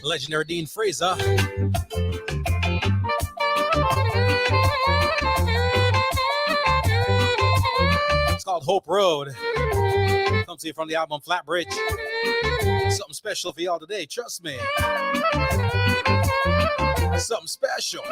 Legendary Dean Fraser. It's called Hope Road. Comes to you from the album Flat Bridge. Something special for y'all today, trust me. Something special.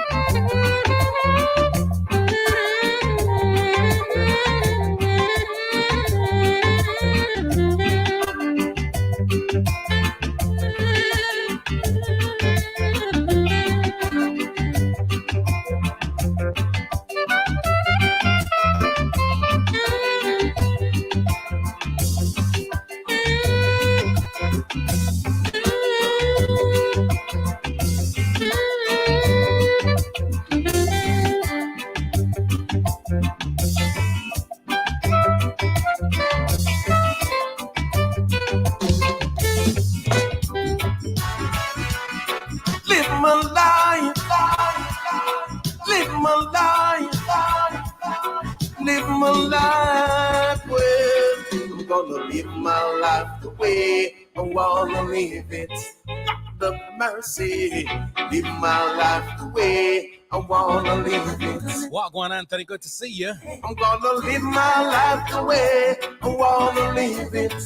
Live it, the mercy, live my life the way I wanna live it. What going on, Anthony? Good to see you. I'm gonna live my life the way I wanna live it.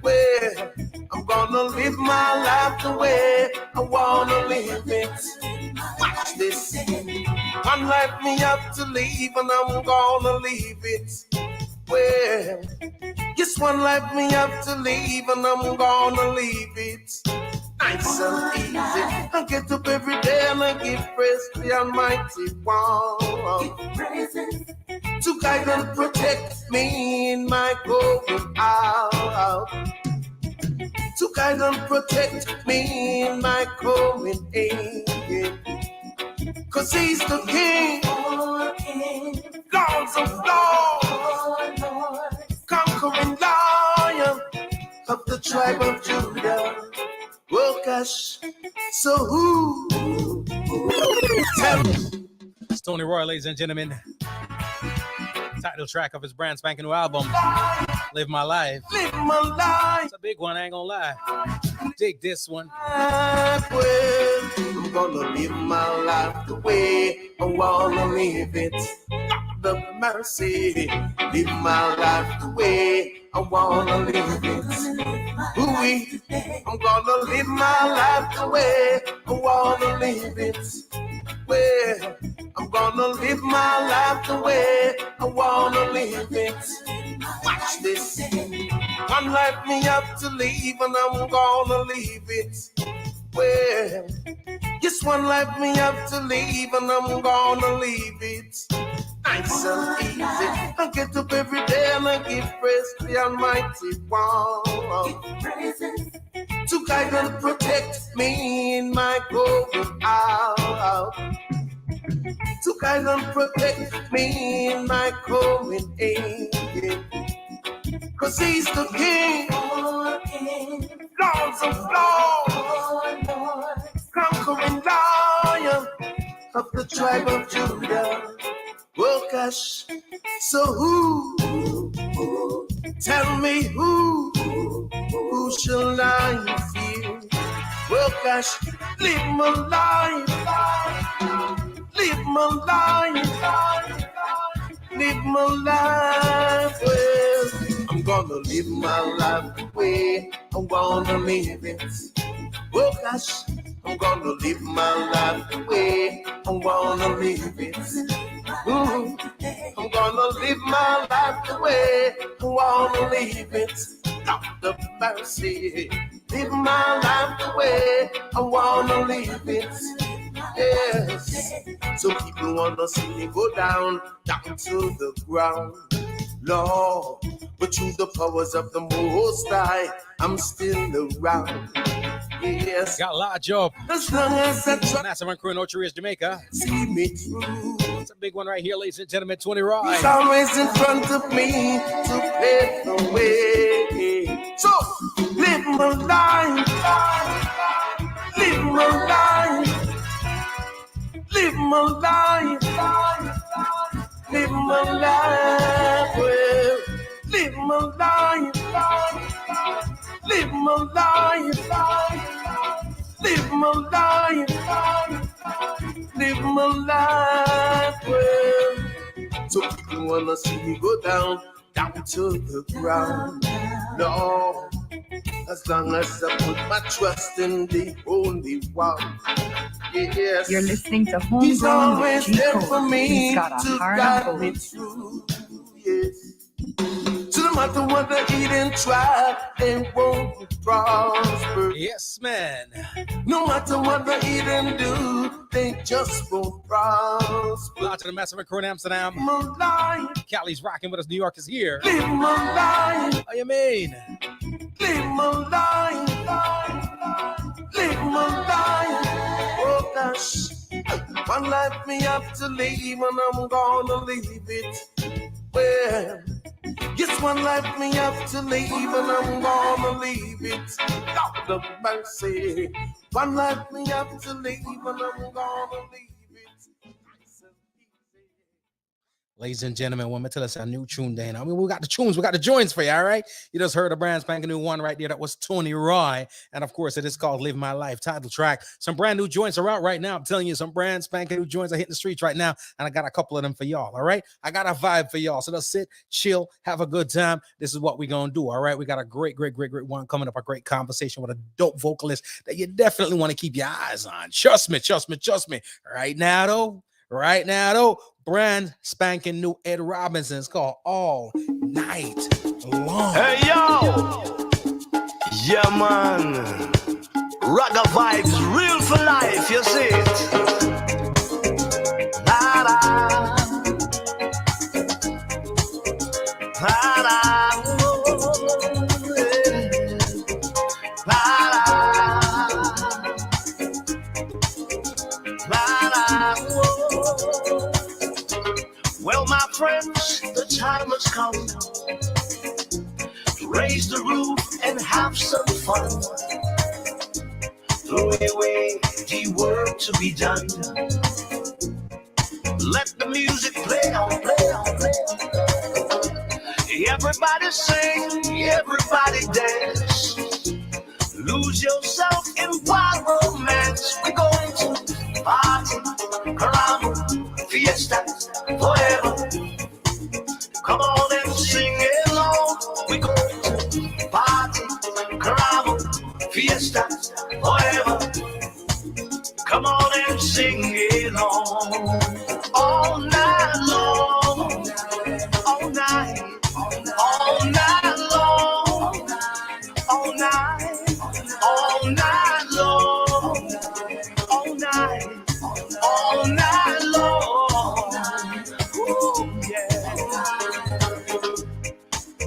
Well, I'm gonna live my life the way I wanna live it. Watch this. One life me have to leave, and I'm gonna leave it. Well, just one life me have to leave, and I'm gonna leave it. Nice and easy. I get up every day and I give praise to the Almighty One to guide and protect me in my going out. To guide and protect me in my going in. 'Cause he's the King, Lords of Lords, conqueror conquering lion of the tribe of Judah. Oh gosh, so who tell me? It's Tony Roy, ladies and gentlemen. Title track of his brand spanking new album, Live My Life. Live my life. It's a big one, I ain't gonna lie. Dig this one. Well, I'm gonna live my life the way I wanna live it. The mercy, live my life the way I wanna live it. Ooh, I'm gonna live my life the way I wanna live it. Well, I'm gonna live my life the way I wanna live it. Watch this. One life me have to live and I'm gonna leave it. Well, just one life me have to live and I'm gonna leave it. Nice and easy. I get up every day and I give praise to the Almighty One. To guide and protect me in my going out. To guide and protect me in my coming in. 'Cause he's the King, Lords of Lords, conquering lion of the tribe of Judah. Oh gosh, so who, tell me who shall I fear? Oh gosh, live my life, live my life, live my life. Well, I'm gonna live my life the way I wanna live it. Oh gosh, I'm gonna live my life the way I wanna live it. I'm gonna live my life the way I wanna live it. Lord of mercy, live my life the way I wanna live it. Yes, so people wanna see me go down to the ground. Lord, but through the powers of the Most High, I'm still around. Yes, Got a lot of job. as long as I try Massive and crew in Ocho Rios, Jamaica. to see me through. It's a big one right here, ladies and gentlemen. 20 Roy. He's always in front of me to pave the way. So, live my life, live my life, live my life, live my life, well, live my life, live my life, live my life, live my life, well. So people wanna see me go down to the ground. No, as long as I put my trust in the only one. Yes, You're listening to he's Homegrown always with G there Code. for me He's got a to heart guide of me gold. through. Yes. So no matter what the heathen try, they won't prosper. Yes, man. No matter what the heathen do, they just won't prosper. Out to the Massive and crew in Amsterdam. My life, Cali's rocking with us. New York is here. live my life, How you mean? live my life, live my life. Oh gosh, one life me have to live and I'm gonna leave it. Well, just one life me have to live and I'm gonna leave it. Lord of mercy, one life me have to live and I'm gonna leave it. Ladies and gentlemen, when I tell us a new tune day, I mean, we got the tunes, we got the joints for you, all right? You just heard a brand spanking new one right there. That was Tony Roy. And of course, it is called Live My Life, title track. Some brand new joints are out right now. I'm telling you, some brand spanking new joints are hitting the streets right now. And I got a couple of them for y'all, all right? I got a vibe for y'all. So just sit, chill, have a good time. This is what we're going to do, all right? We got a great one coming up, a great conversation with a dope vocalist that you definitely want to keep your eyes on. Trust me. Right now, though, brand spanking new Ed Robinson. It's called All Night Long. Hey yo, yeah man, Rocq vibes, real for life. You see it? La la, la la, la la, well, my friends, the time has come raise the roof and have some fun. Throw away the work to be done. Let the music play on, play on, play on. Everybody sing, everybody dance. Lose yourself in wild romance. We're going to party, caramba, fiesta, forever. Come on and sing along. We're going to party, caramba, fiesta, forever. Come on and sing along. All night long, all night, all night long, all night, all night long, all night, all night long. Ooh, yeah.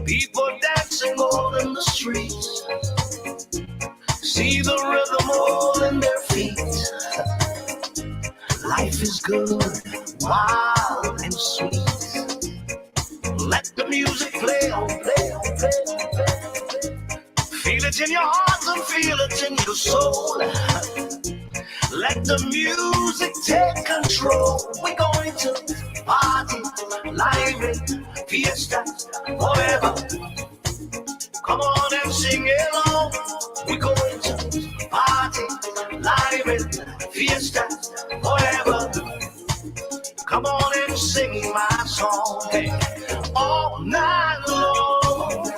People dancing all in the streets. See the rhythm all in their feet. Life is good, wild and sweet. Let the music play on, play on, play on, play on. Feel it in your heart and feel it in your soul. Let the music take control. We're going to party, live it, fiesta, forever. Come on and sing along. We're going to party, live it, fiesta, forever. Come on and sing my song. Hey. All night long,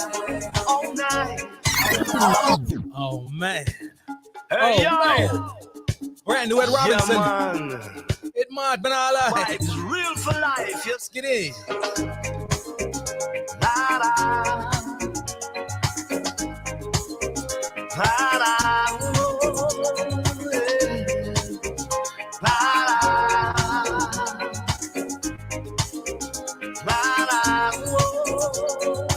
all night. Oh man. Hey, oh yo. man. Brand new Ed Robinson. Yeah, man. It mad banala. It's real for life. Let's get in. La, la. La, la. Oh, yeah. La, la. La, la. Oh.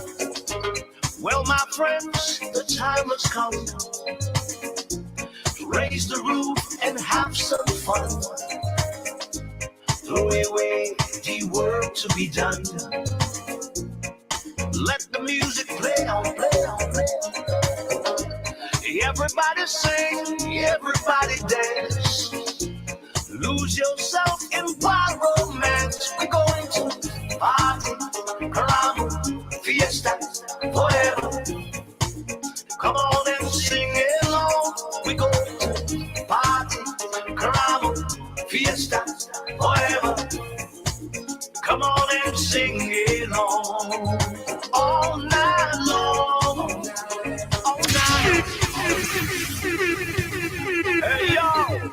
Well, my friends, the time has come to raise the roof and have some fun. Throw away the work to be done. Let the music play on, play on, play on. Everybody sing, everybody dance. Lose yourself in wild romance. We're going to party, caramba, fiesta, forever. Come on and sing along. We're going to party, caramba, fiesta, forever. Come on and sing along. All night long, all night. Hey yo,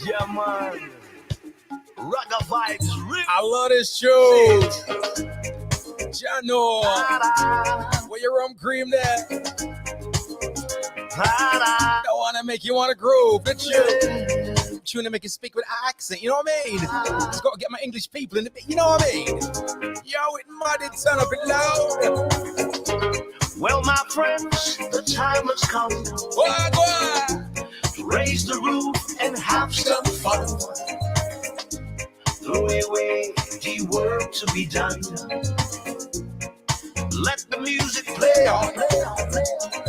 yeah man, Rocq vibes, real. I love this show. Jano, where your rum cream there? I wanna make you wanna groove. The tune to make you speak with accent. You know what I mean? Just gotta get my English people in the bit. You know what I mean? Yo, it mad, it sound a bit loud. Well, my friends, the time has come to raise the roof and have some fun. Throw away the work to be done. Let the music play on, play on, play on.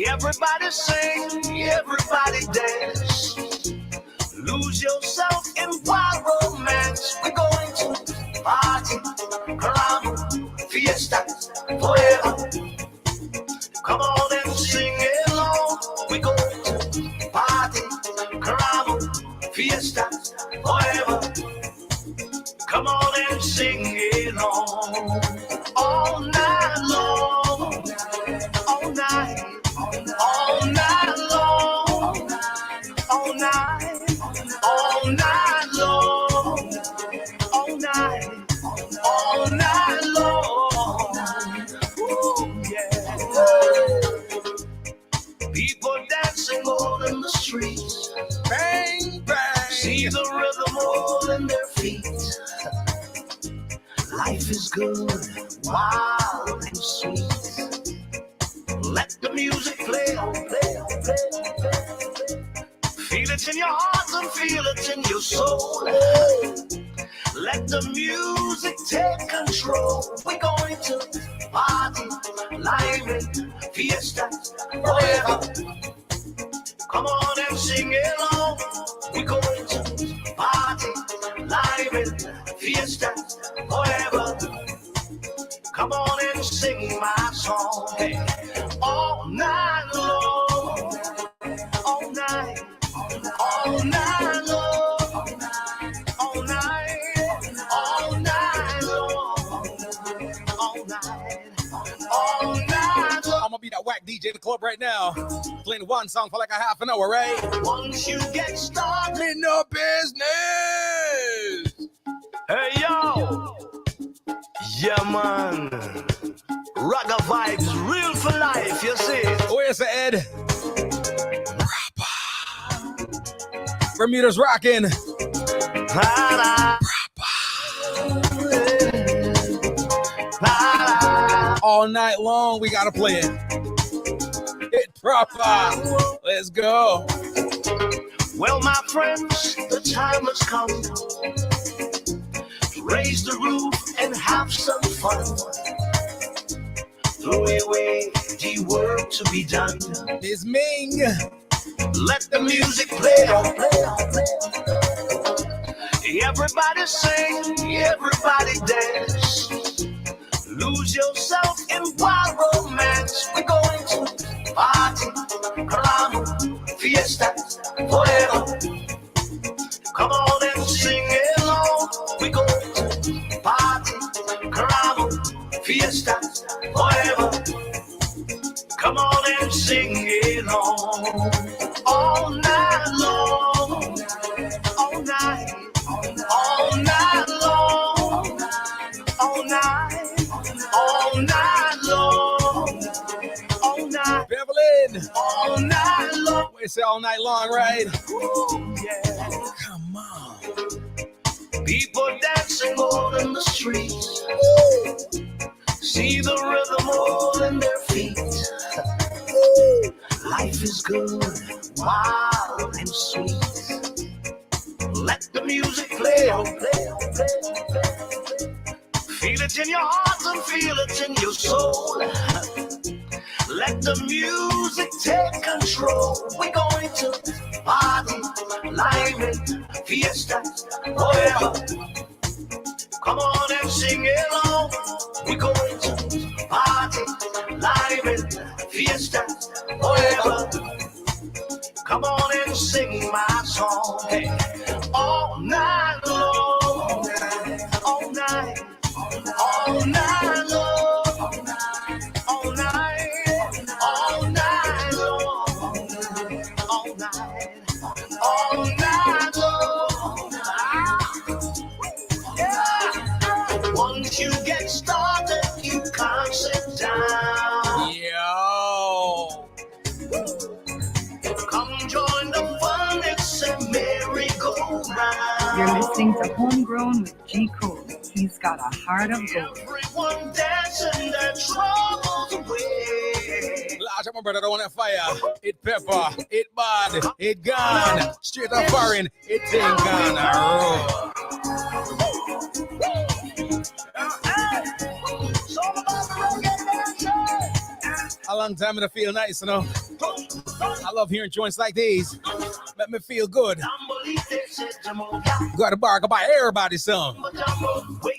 Everybody sing, everybody dance. Lose yourself in wild romance. We're going to party, caramba, fiesta, forever. Come on and sing along. We're going to party, caramba, fiesta, forever. Come on and sing along. All night long, all night, all night long, all night, all night long, all night, all night long. Ooh, yeah. People dancing all in the streets. Bang, bang. See the rhythm all in their feet. Life is good, wild and sweet. Let the music play on, play on, play on, play on, play on. Feel it in your heart and feel it in your soul. Let the music take control. We're going to party, live, fiesta, forever. Come on and sing along. We're going to party, live, fiesta, forever. Come on and sing my song. Hey, all night long, all night, all night long, all night, all night long, all night, all night long. I'm gonna be that whack DJ in the club right now, playing one song for like a half an hour, right? Once you get started, In the business. hey yo, yeah man, Rocq vibes, real for life, you see. Where's the Ed? Bermuda's rocking. All night long, we gotta play it. Hit proper. Let's go. Well, my friends, the time has come to raise the roof and have some fun. Throw away the work to be done. Miss Ming. Let the music play on. Everybody sing, everybody dance. Lose yourself in wild romance. We're going to party, caramba, fiesta, forever. Come on and sing along. We're going to party, caramba, fiesta, forever. Come on and sing along. All night long, all night, all night long, all night, all night long, all night, Beverly. all night long. We say all night long, right? Ooh, yeah. Come on. People dancing all in the streets. See the rhythm all in their feet. Life is good, wild and sweet. Let the music play on, play on, play on, play on. Feel it in your heart and feel it in your soul. Let the music take control. We're going to party, live, fiesta, forever. Come on and sing along. We're going to party, live, fiesta, forever. Come on and sing my song. Hey, all night long, all night, all night long, all night, all night long, all night, all night long. Yeah. Once you get started, you can't sit down. Yo. Come join the fun, it's a merry-go-round. You're listening to Homegrown with G. Cole. He's got a heart of gold. Everyone dancing their troubles away. Large up, my brother, don't want that fire. It pepper, it bad, it gone. Straight up foreign, it ain't gonna a long time and I feel nice, you know. I love hearing joints like these. Make me feel good. Go to the bar, go buy everybody some.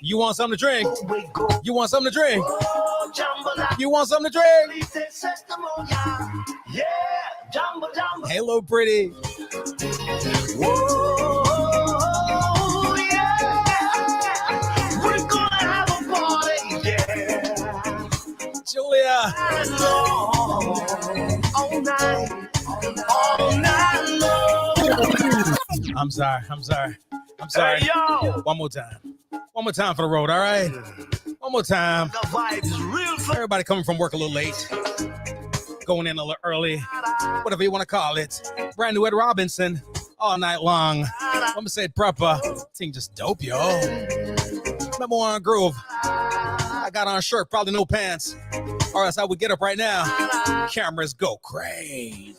You want something to drink? You want something to drink? You want something to drink? Hello, pretty. Whoa, yeah. We're gonna have a party, yeah. Julia. All night, all night long. I'm sorry. Hey, yo. One more time for the road, all right? One more time. The vibe is real for Everybody coming from work a little late, going in a little early, whatever you want to call it. Brand new Ed Robinson, all night long. I'm gonna say it proper. Thing just dope, yo. Remember on groove. I got on a shirt, probably no pants, or else I would get up right now. Cameras go crazy.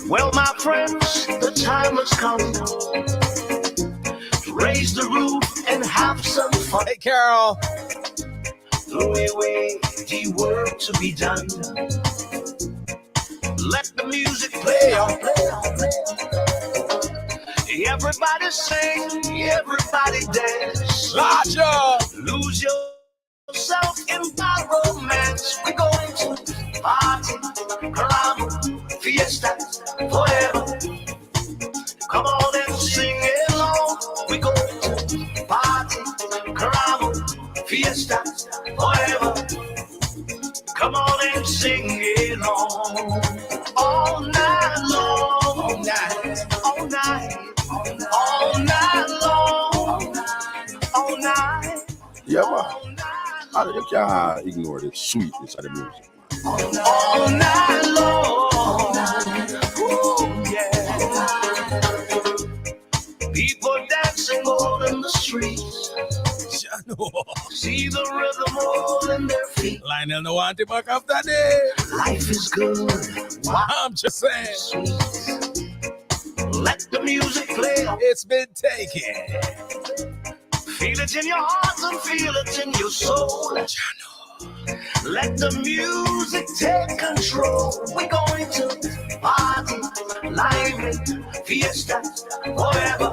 Well, my friends, the time has come to raise the roof and have some fun. Hey, Carol. throw away the work to be done. Let the music play on, play on, play on. Everybody sing, everybody dance. Larger. Lose yourself in my romance. We're going to party, caramba, fiesta, forever. Come on and sing along. We're going to party, caramba, fiesta, forever. Come on and sing along. All night long, all night, all night, all night long, all night. Yeah, man. You can't ignore the sweetness of the music. All night long. Ooh, yeah. People dancing all in the streets. See the rhythm all in their feet. Lionel no want to back after day. Life is good. I'm just saying. Sweet. Let the music play on. It's been taken. Feel it in your heart and feel it in your soul. Let the music take control. We're going to party, lively, fiesta, forever.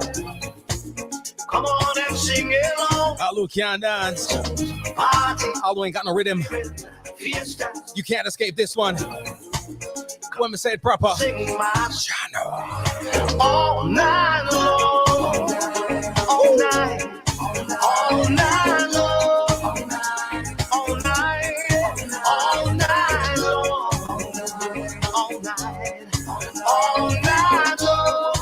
Come on and sing along. Alu can't dance. Party, Alu ain't got no rhythm. fiesta. You can't escape this one. When we say it proper. Sing my channel. All night long. All night. All night long. All night. All night long. All night. All night long.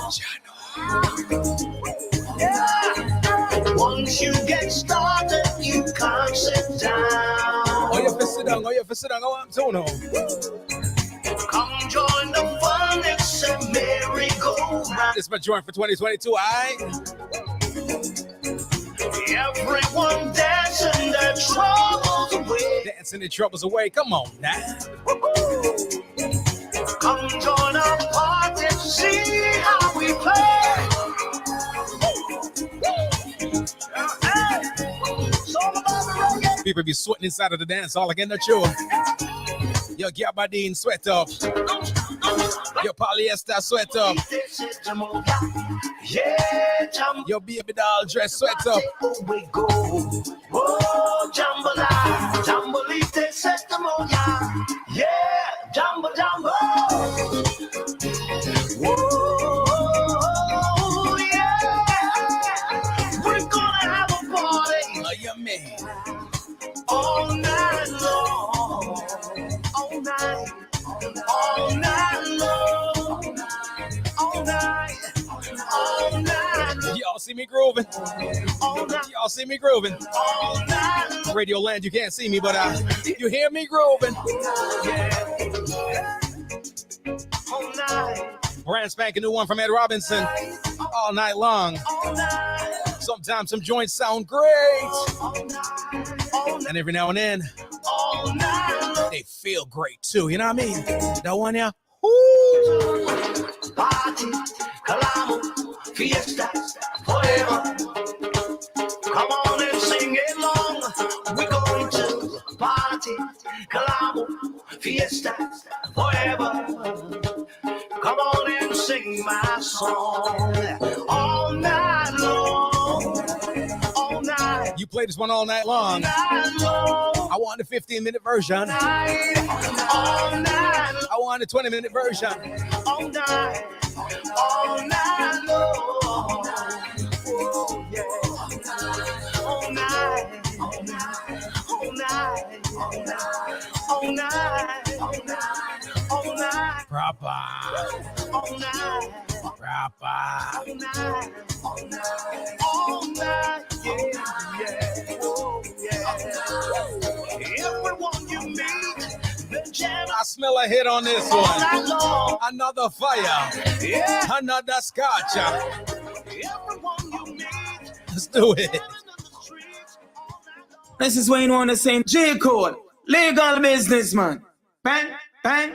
Yeah. Once you get started, you can't sit down. Oh, you have to sit down. Oh, you have to sit down. Oh, I'm so no. Come join the fun, it's a merry-go-round. This is my joint for 2022, aight? Everyone dancing their troubles away. Dancing their troubles away. Come on now. Come join our party, see how we play. It's all about the reggae. People be sweating inside of the dance hall again, not you. Your gabardine sweat up. Your polyester sweat up. Your baby doll dress sweat up. We go. Oh, jambalaya, jambalite sestamoya. Yeah, jamba jamba. Oh, yeah. We're gonna have a party. Oh, yeah, man. All night long. All night. All night long. All night. All night. Y'all see me grooving? All night. Y'all see me grooving? All night. Radio land, you can't see me, but you hear me grooving. Yeah. All night. Brand spanking new one from Ed Robinson. All night long. All night. Sometimes some joints sound great. All night. All night. And every now and then, All night. they feel great too. You know what I mean? That one, yeah. Woo! Party, calamo, fiesta, forever. Come on and sing along. We're going to party, calamo, fiesta, forever. Come on and sing my song all night long. All night. You play this one all night long. Night long. I want the 15-minute version. Night. All night. I want the 20-minute version. All night. All night long. Oh, yeah. All night. All night. All night. All night. All night. All night. Proper. All night. Proper. All night. All night. All night. Yeah. Yeah. Oh, yeah. Everyone you meet, the jam. I smell a hit on this All one. night long. Another fire. Yeah. Another scotch. Everyone you meet. Let's do it. This is Wayne Warner saying J Code, legal businessman. Bang, bang,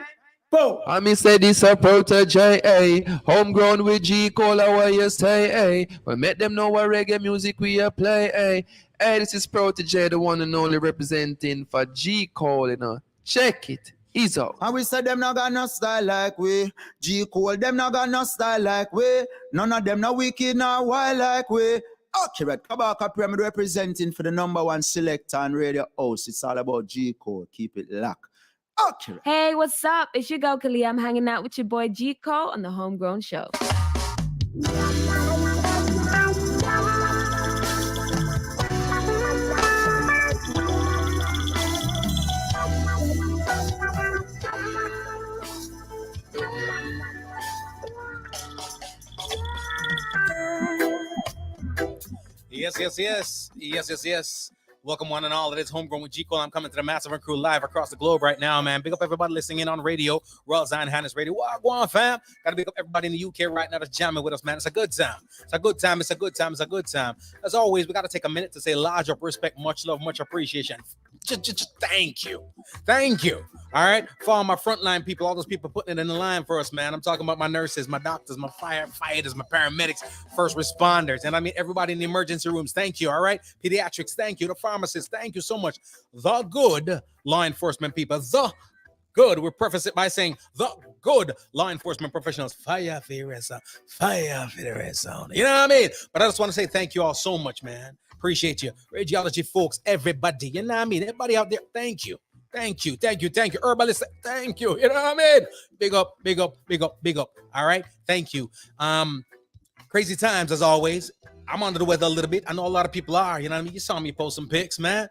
boom. I me say this a protege, homegrown with G Cola where you stay, we make them know what reggae music we a play, Hey, this is Protege, the one and only representing for G Cole, you know. Check it. He's out. And we said them not got no style like we. G Cole, them not got no style like we. None of them no wicked, no wild like we. Accurate. Kabaka Pyramid representing for the #1 selector and radio host. It's all about G Cole. Keep it locked. Accurate. Hey, what's up? It's your girl Kali. I'm hanging out with your boy G Cole on the Homegrown Show. Yes. Welcome one and all. It is Homegrown with G Cole. I'm coming to the Massive and Crew live across the globe right now, man. Big up everybody listening in on radio, Royal Zion Hannes Radio. Go on, fam. Got to big up everybody in the UK right now that's jamming with us, man. It's a good time. As always, we got to take a minute to say large up respect, much love, much appreciation. Just thank you. All right. For all my frontline people, all those people putting it in the line for us, man. I'm talking about my nurses, my doctors, my firefighters, my paramedics, first responders. And I mean, everybody in the emergency rooms. Thank you. All right. Pediatrics. Thank you. The pharmacists. Thank you so much. The good law enforcement people. The good. We preface it by saying the good law enforcement professionals. Fire for the rest. You know what I mean? But I just want to say thank you all so much, man. Appreciate you. Radiology folks, everybody. You know what I mean? Everybody out there, thank you. Herbalists, thank you. You know what I mean? Big up. All right. Thank you. Crazy times as always. I'm under the weather a little bit. I know a lot of people are. You know what I mean? You saw me post some pics, man.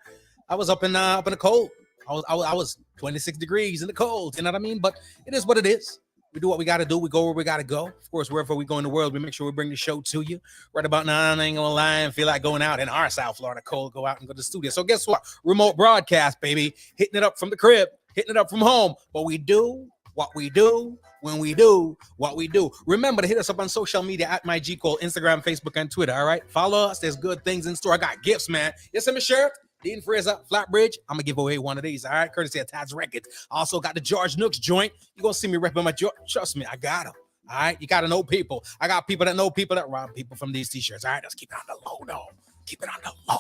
I was up in the cold. I was 26 degrees in the cold. You know what I mean? But it is what it is. We do what we got to do. We go where we got to go. Of course, wherever we go in the world, we make sure we bring the show to you. Right about now, I ain't gonna lie and feel like going out in our South Florida cold, go out and go to the studio. So guess what? Remote broadcast, baby. Hitting it up from the crib, hitting it up from home. But we do what we do when we do what we do. Remember to hit us up on social media at my G Cole, Instagram, Facebook, and Twitter. All right? Follow us. There's good things in store. I got gifts, man. You see my shirt? Dean Fraser, Flatbridge. I'm going to give away one of these, all right? Courtesy of Tad's Records. I also got the George Nooks joint. You're going to see me repping my George. Trust me, I got them, all right? You got to know people. I got people that know people that rob people from these T-shirts, all right? Let's keep it on the low, though. Keep it on the low,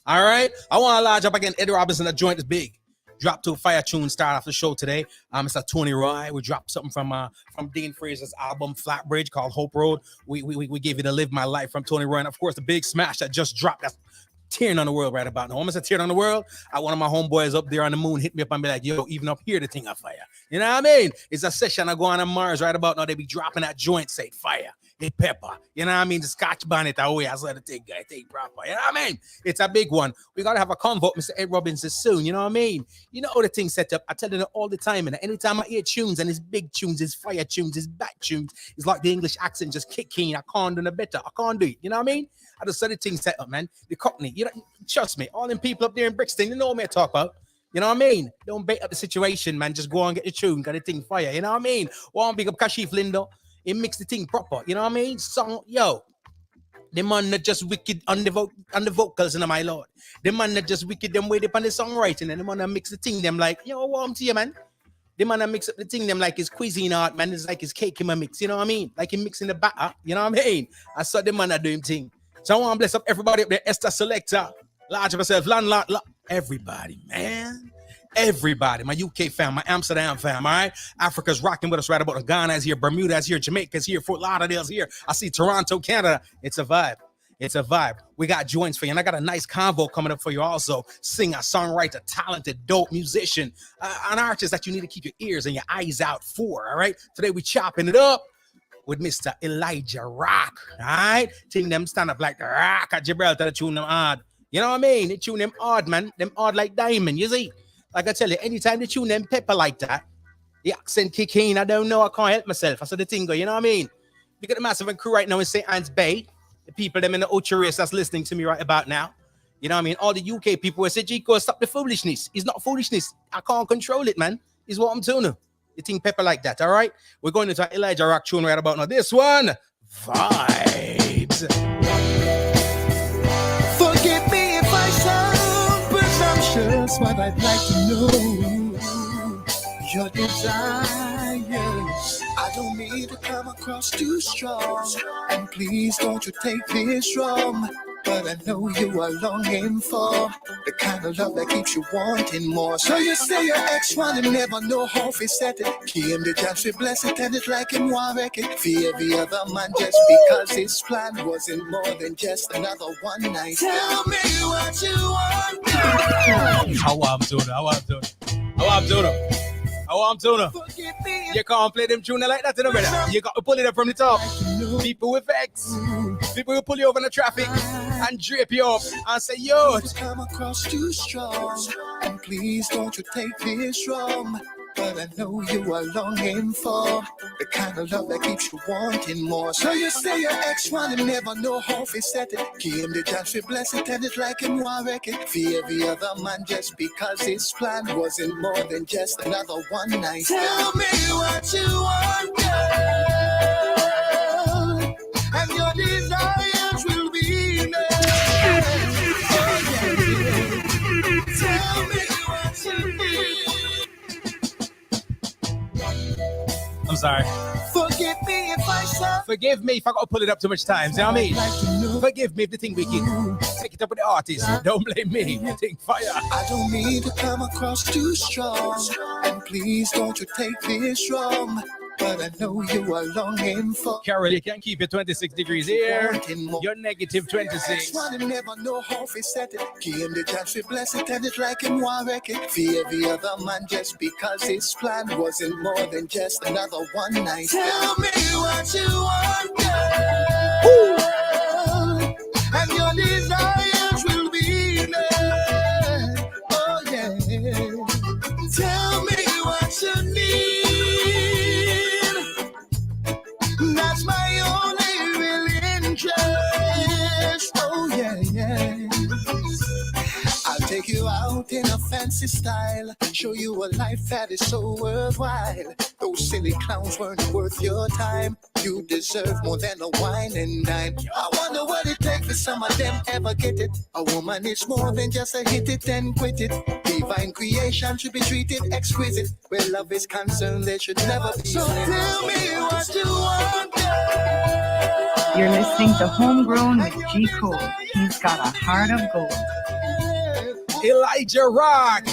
all right? I want to lodge up again. Eddie Robinson, the joint is big. Dropped to a fire tune, start off the show today. It's a Tony Roy. We dropped something from Dean Fraser's album, Flatbridge, called Hope Road. We gave you the Live My Life from Tony Roy. And, of course, the big smash that just dropped. That's tearing on the world right about now. Almost a tear on the world. One of my homeboys up there on the moon hit me up and be like, yo, even up here, the thing on fire. You know what I mean? It's a session I go on Mars right about now. They be dropping that joint, say fire, hit pepper. You know what I mean? The Scotch bonnet away. I saw the thing, guy, take proper. You know what I mean? It's a big one. We got to have a convo with Mr. Ed Robinson soon. You know what I mean? You know how the thing set up. I tell you all the time. And anytime I hear tunes and it's big tunes, it's fire tunes, it's back tunes, it's like the English accent just kicking. I can't do no better. I can't do it. You know what I mean? I just saw the thing set up, man. The Cockney, you know, trust me, all them people up there in Brixton, you know what I talk about. You know what I mean? Don't bait up the situation, man. Just go on, get the tune, got the thing fire. You know what I mean? One big up Kashif Lindo. He mix the thing proper. You know what I mean? Song, yo. The man not just wicked on the vocals, my lord. The man not just wicked them way up on the songwriting, and the man that mix the thing them like, yo, warm to you, man. The man that mix up the thing them like his cuisine art, man. It's like his cake in my mix. You know what I mean? Like he mixing the batter. You know what I mean? I saw the man that do him thing. So I want to bless up everybody up there. Esther Selector, large of herself, landlord, everybody, man. Everybody, my UK fam, my Amsterdam fam, all right? Africa's rocking with us right about. Ghana's here, Bermuda's here, Jamaica's here, Fort Lauderdale's here. I see Toronto, Canada. It's a vibe. It's a vibe. We got joints for you, and I got a nice convo coming up for you also. Singer, songwriter, talented, dope musician, an artist that you need to keep your ears and your eyes out for, all right? Today we chopping it up with Mr. Elijah Rocq, all right? Thing them stand up like the rock at Gibraltar, tune them hard. You know what I mean? They tune them hard, man. Them hard like diamond, you see? Like I tell you, anytime they tune them pepper like that, the accent kick in, I don't know, I can't help myself. I saw the thing go, you know what I mean? We got the Massive and Crew right now in St. Anne's Bay. The people them in the Ocho race that's listening to me right about now. You know what I mean? All the UK people will say, Chico, stop the foolishness. It's not foolishness. I can't control it, man. It's what I'm doing. You think pepper like that, all right? We're going into an Elijah Rocq tune right about now. This one, Vibes. Forgive me if I sound presumptuous, but I'd like to know your desires. I don't mean to come across too strong, and please don't you take this wrong. but I know you are longing for the kind of love that keeps you wanting more. So you say your ex one and never know how to set it. Came the chance to bless it and it's like him want wreck it. For every other man just because his plan wasn't more than just another one night. Tell me what you want. How I'm doing? How I'm doing? How I'm doing? How I'm doing? You can't play them tuner like that, you know, brother. You got to pull it up from the top. People with X, people who pull you over in the traffic and drape you up and say, yo, come across too strong, and please don't you take this wrong. But I know you are longing for the kind of love that keeps you wanting more. So you say your ex one and never know how to set it. Came the chance to bless it and it's like him want wreck it. For every other man just because his plan wasn't more than just another one night. Tell me what you want, girl, and your desires will be met. Oh, yeah. Tell me what you need. I'm sorry. Forgive me if I said. Forgive me if I got to pull it up too much times. You know what I mean? Forgive me if the thing wicked. Take it up with the artist. Don't blame me. Think fire. I don't mean to come across too strong, and please don't you take this wrong. But I know you are longing for. Carol, you can keep it 26 degrees here. You're negative 26. I never know how to set it. Came the chance to bless it and it's like him want wreck it. For every other man just because his plan wasn't more than just another one night. Tell me what you want, girl, and your desires will be met. Oh yeah. Tell me what you need. That's my only real interest. Oh yeah, yeah. I'll take you out in a fancy style, show you a life that is so worthwhile. Those silly clowns weren't worth your time. You deserve more than a wine and dime. I wonder what it takes for some of them ever get it. A woman is more than just a hit it and quit it. Divine creation should be treated exquisite. Where love is concerned, there should never be. So tell me what you want, girl. You're listening to Homegrown with G. Cole. He's got a heart of gold. Elijah Rocq.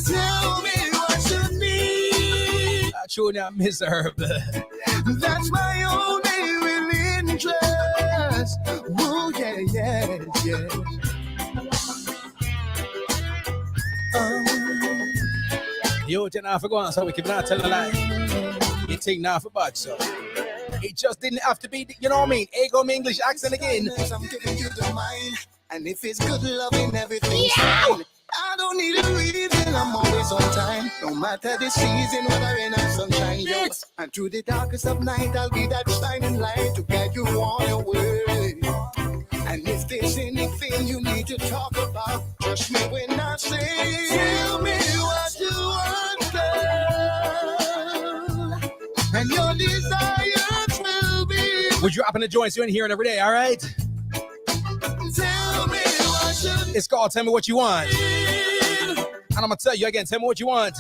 Tell me what you need. I truly am miserable. That's my only real interest. Oh yeah, yeah, yeah. Yo, then I forgot, so we can not tell a lie. You think now for bad, so it just didn't have to be, you know what I mean? Ego me English accent again. I'm giving you the mind, and if it's good loving, everything's fine. I don't need a reason, I'm always on time. No matter the season, whether rain or sunshine, yo. And through the darkest of night, I'll be that shining light to guide you on your way. And if there's anything you need to talk about, trust me when I say, tell me what you want, girl, and your desires will be. We're dropping the joints you're in here and every day, all right? Tell me what you need. It's called Tell Me What You Want. And I'm going to tell you again, tell me what you want.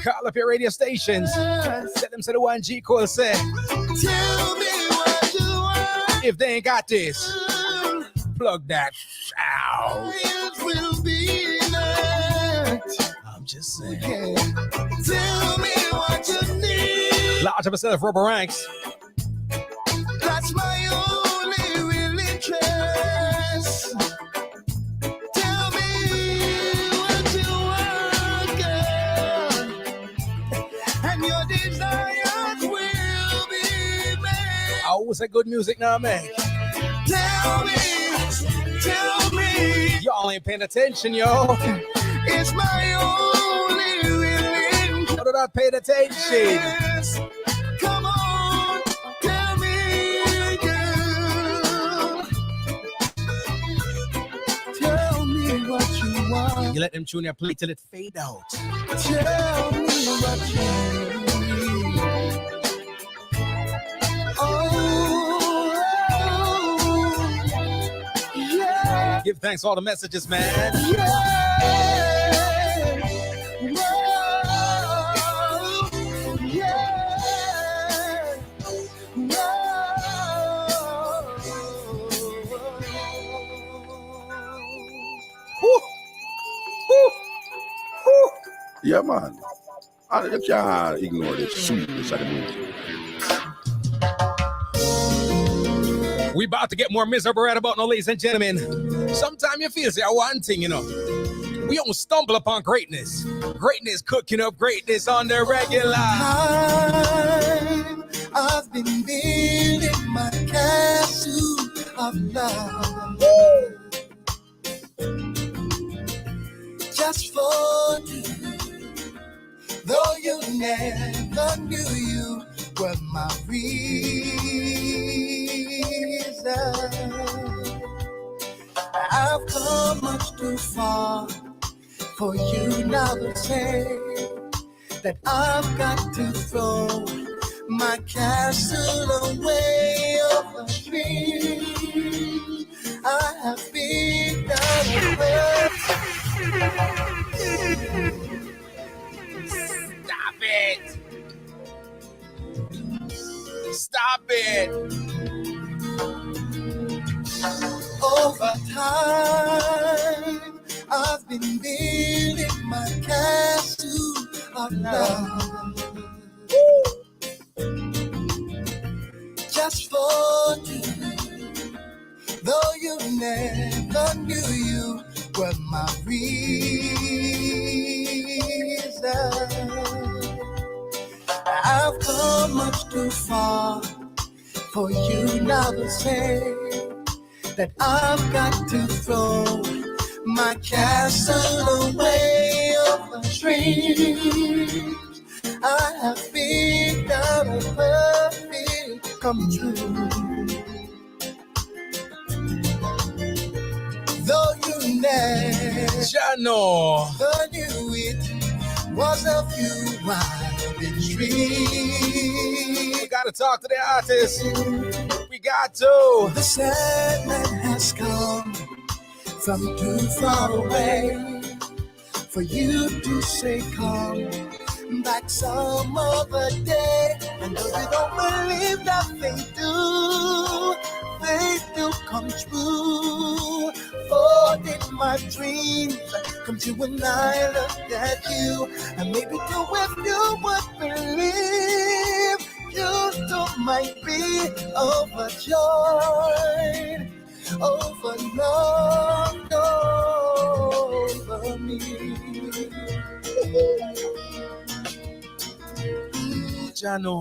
Call up your radio stations. Set them to the one G. Cole said. Tell me what you want. If they ain't got this, plug that. Ow. It will be met. I'm just saying. Okay. Tell me what you need. Large of myself, rubber ranks. That's my only real interest. Tell me what you want, girl, and your desires will be met. Oh, what's that good music now, man? Tell me, y'all ain't paying attention, yo. it's my only real interest. Y'all not paying attention. Come on, tell me, girl. Tell me what you want. You let them tune your play till it fade out. Tell me what you need. Oh, yeah. Give thanks for all the messages, man. Yeah, man. You can't ignore the sweetness of the music. We about to get more miserable right about now, ladies and gentlemen. Sometimes you feel say one thing, you know. We don't stumble upon greatness. Greatness cooking up greatness on the regular. I've been building my castle of love. Just for you, though you never knew you were my reason. I've come much too far for you now to say that I've got to throw my castle away over dreams I have been down with. Stop it! Stop it! Over time, I've been building my castle of love. Just for you, though you never knew you were my reason. I've come much too far for you now to say that I've got to throw my castle away over dreams I have been down on perfect come true. Though you never knew it was of you I've been dreaming. We gotta talk to the artist. We got to. The Sandman has come from too far away for you to say come back some other day. And though you don't believe that they do come true. For did my dreams come true when I looked at you? And maybe too if you would believe, you too might be overjoyed, overloved over me. Jano.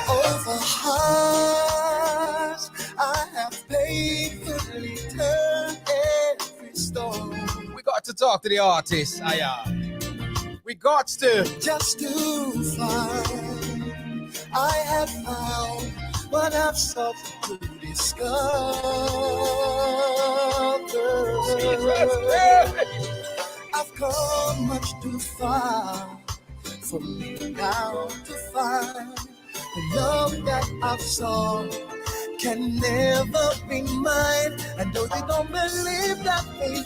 Over hearts I have faithfully turned every stone. We got to talk to the artist. We got to. Just to find I have found what I've sought to discover. I've come much too far for me now to find the love that I've sought can never be mine. And though they don't believe that they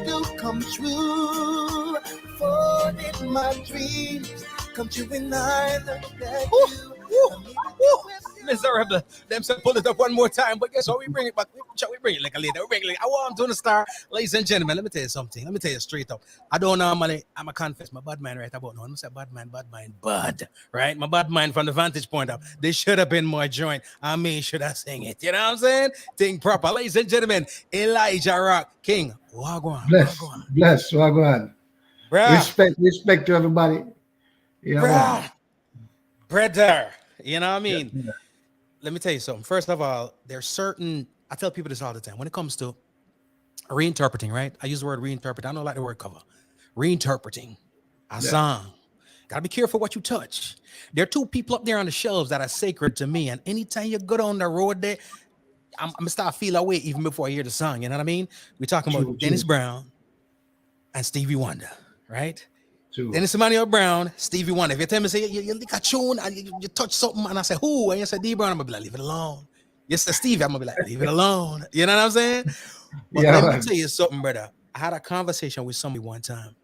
do come true. For did my dreams come true when I looked at you? Miserable. Them say pull it up one more time, but guess what? We bring it back. We bring it like a later. I want to the star. Ladies and gentlemen, let me tell you something. Let me tell you straight up. I don't normally, I'm a confess, my bad mind right about now. I'm say bad mind, right? My bad mind from the vantage point of, they should have been more joint. I mean, should I sing it? You know what I'm saying? Think proper. Ladies and gentlemen, Elijah Rocq, King. Wagwan. Bless, Wagwan. Respect to everybody. Yeah, brother. You know what I mean? Yeah. Let me tell you something. First of all, there's certain, I tell people this all the time. When it comes to reinterpreting, right? I use the word reinterpret. I don't like the word cover. Reinterpreting a song. Gotta be careful what you touch. There are two people up there on the shelves that are sacred to me. And anytime you go down the road there, I'm gonna start feel away even before I hear the song. You know what I mean? We're talking about Dennis Brown and Stevie Wonder, right? Dennis Emmanuel Brown, Stevie Wonder. If you tell me, say you lick a tune and you touch something, and I say, who? And you say D Brown, I'm gonna be like, leave it alone. You say Stevie, I'm gonna be like, leave it alone. You know what I'm saying? But let me tell you something, brother. I had a conversation with somebody one time,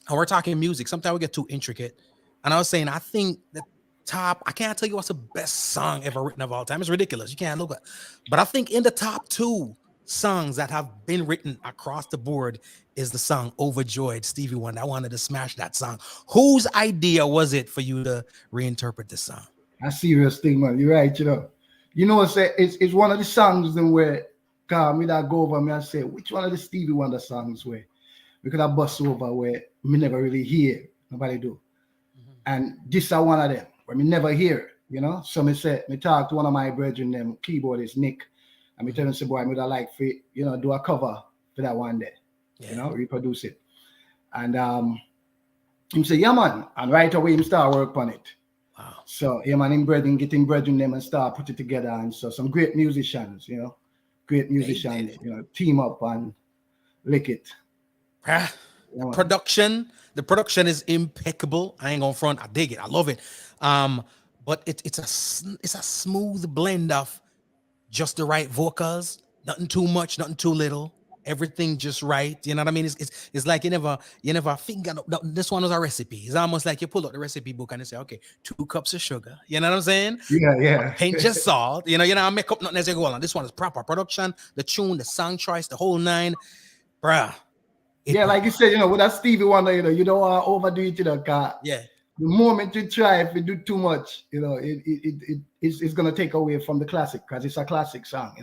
and we're talking music. Sometimes we get too intricate. And I was saying, I think the top, I can't tell you what's the best song ever written of all time. It's ridiculous. You can't look at it. But I think in the top two songs that have been written across the board is the song Overjoyed, Stevie Wonder. I wanted to smash that song. Whose idea was it for you to reinterpret the song? A serious thing, man. You're right, it's one of the songs then where me that go over me and say, which one of the Stevie Wonder songs where we could have bust over where me never really hear, nobody do. And this is one of them where me never hear, So me talk to one of my brethren, them keyboardist Nick, and me tell him, say, boy, I would like for do a cover for that one day, reproduce it. And him say, yeah, man. And right away him start work on it. Wow. So yeah, man, getting brethren them and start put it together. And so some great musicians, team up and lick it. Yeah, production. The production is impeccable. I ain't gonna front. I dig it. I love it. But it's a smooth blend of just the right vocals, nothing too much, nothing too little, everything just right. You know what I mean? It's like you never think this one was a recipe. It's almost like you pull out the recipe book and you say, okay, 2 cups of sugar. You know what I'm saying? Yeah. Pinch of salt. I make up nothing as I go along. This one is proper production, the tune, the song choice, the whole 9, bruh. Like you said, with that Stevie Wonder, you don't want to overdo it, yeah. The moment you try, if you do too much, it's gonna take away from the classic because it's a classic song,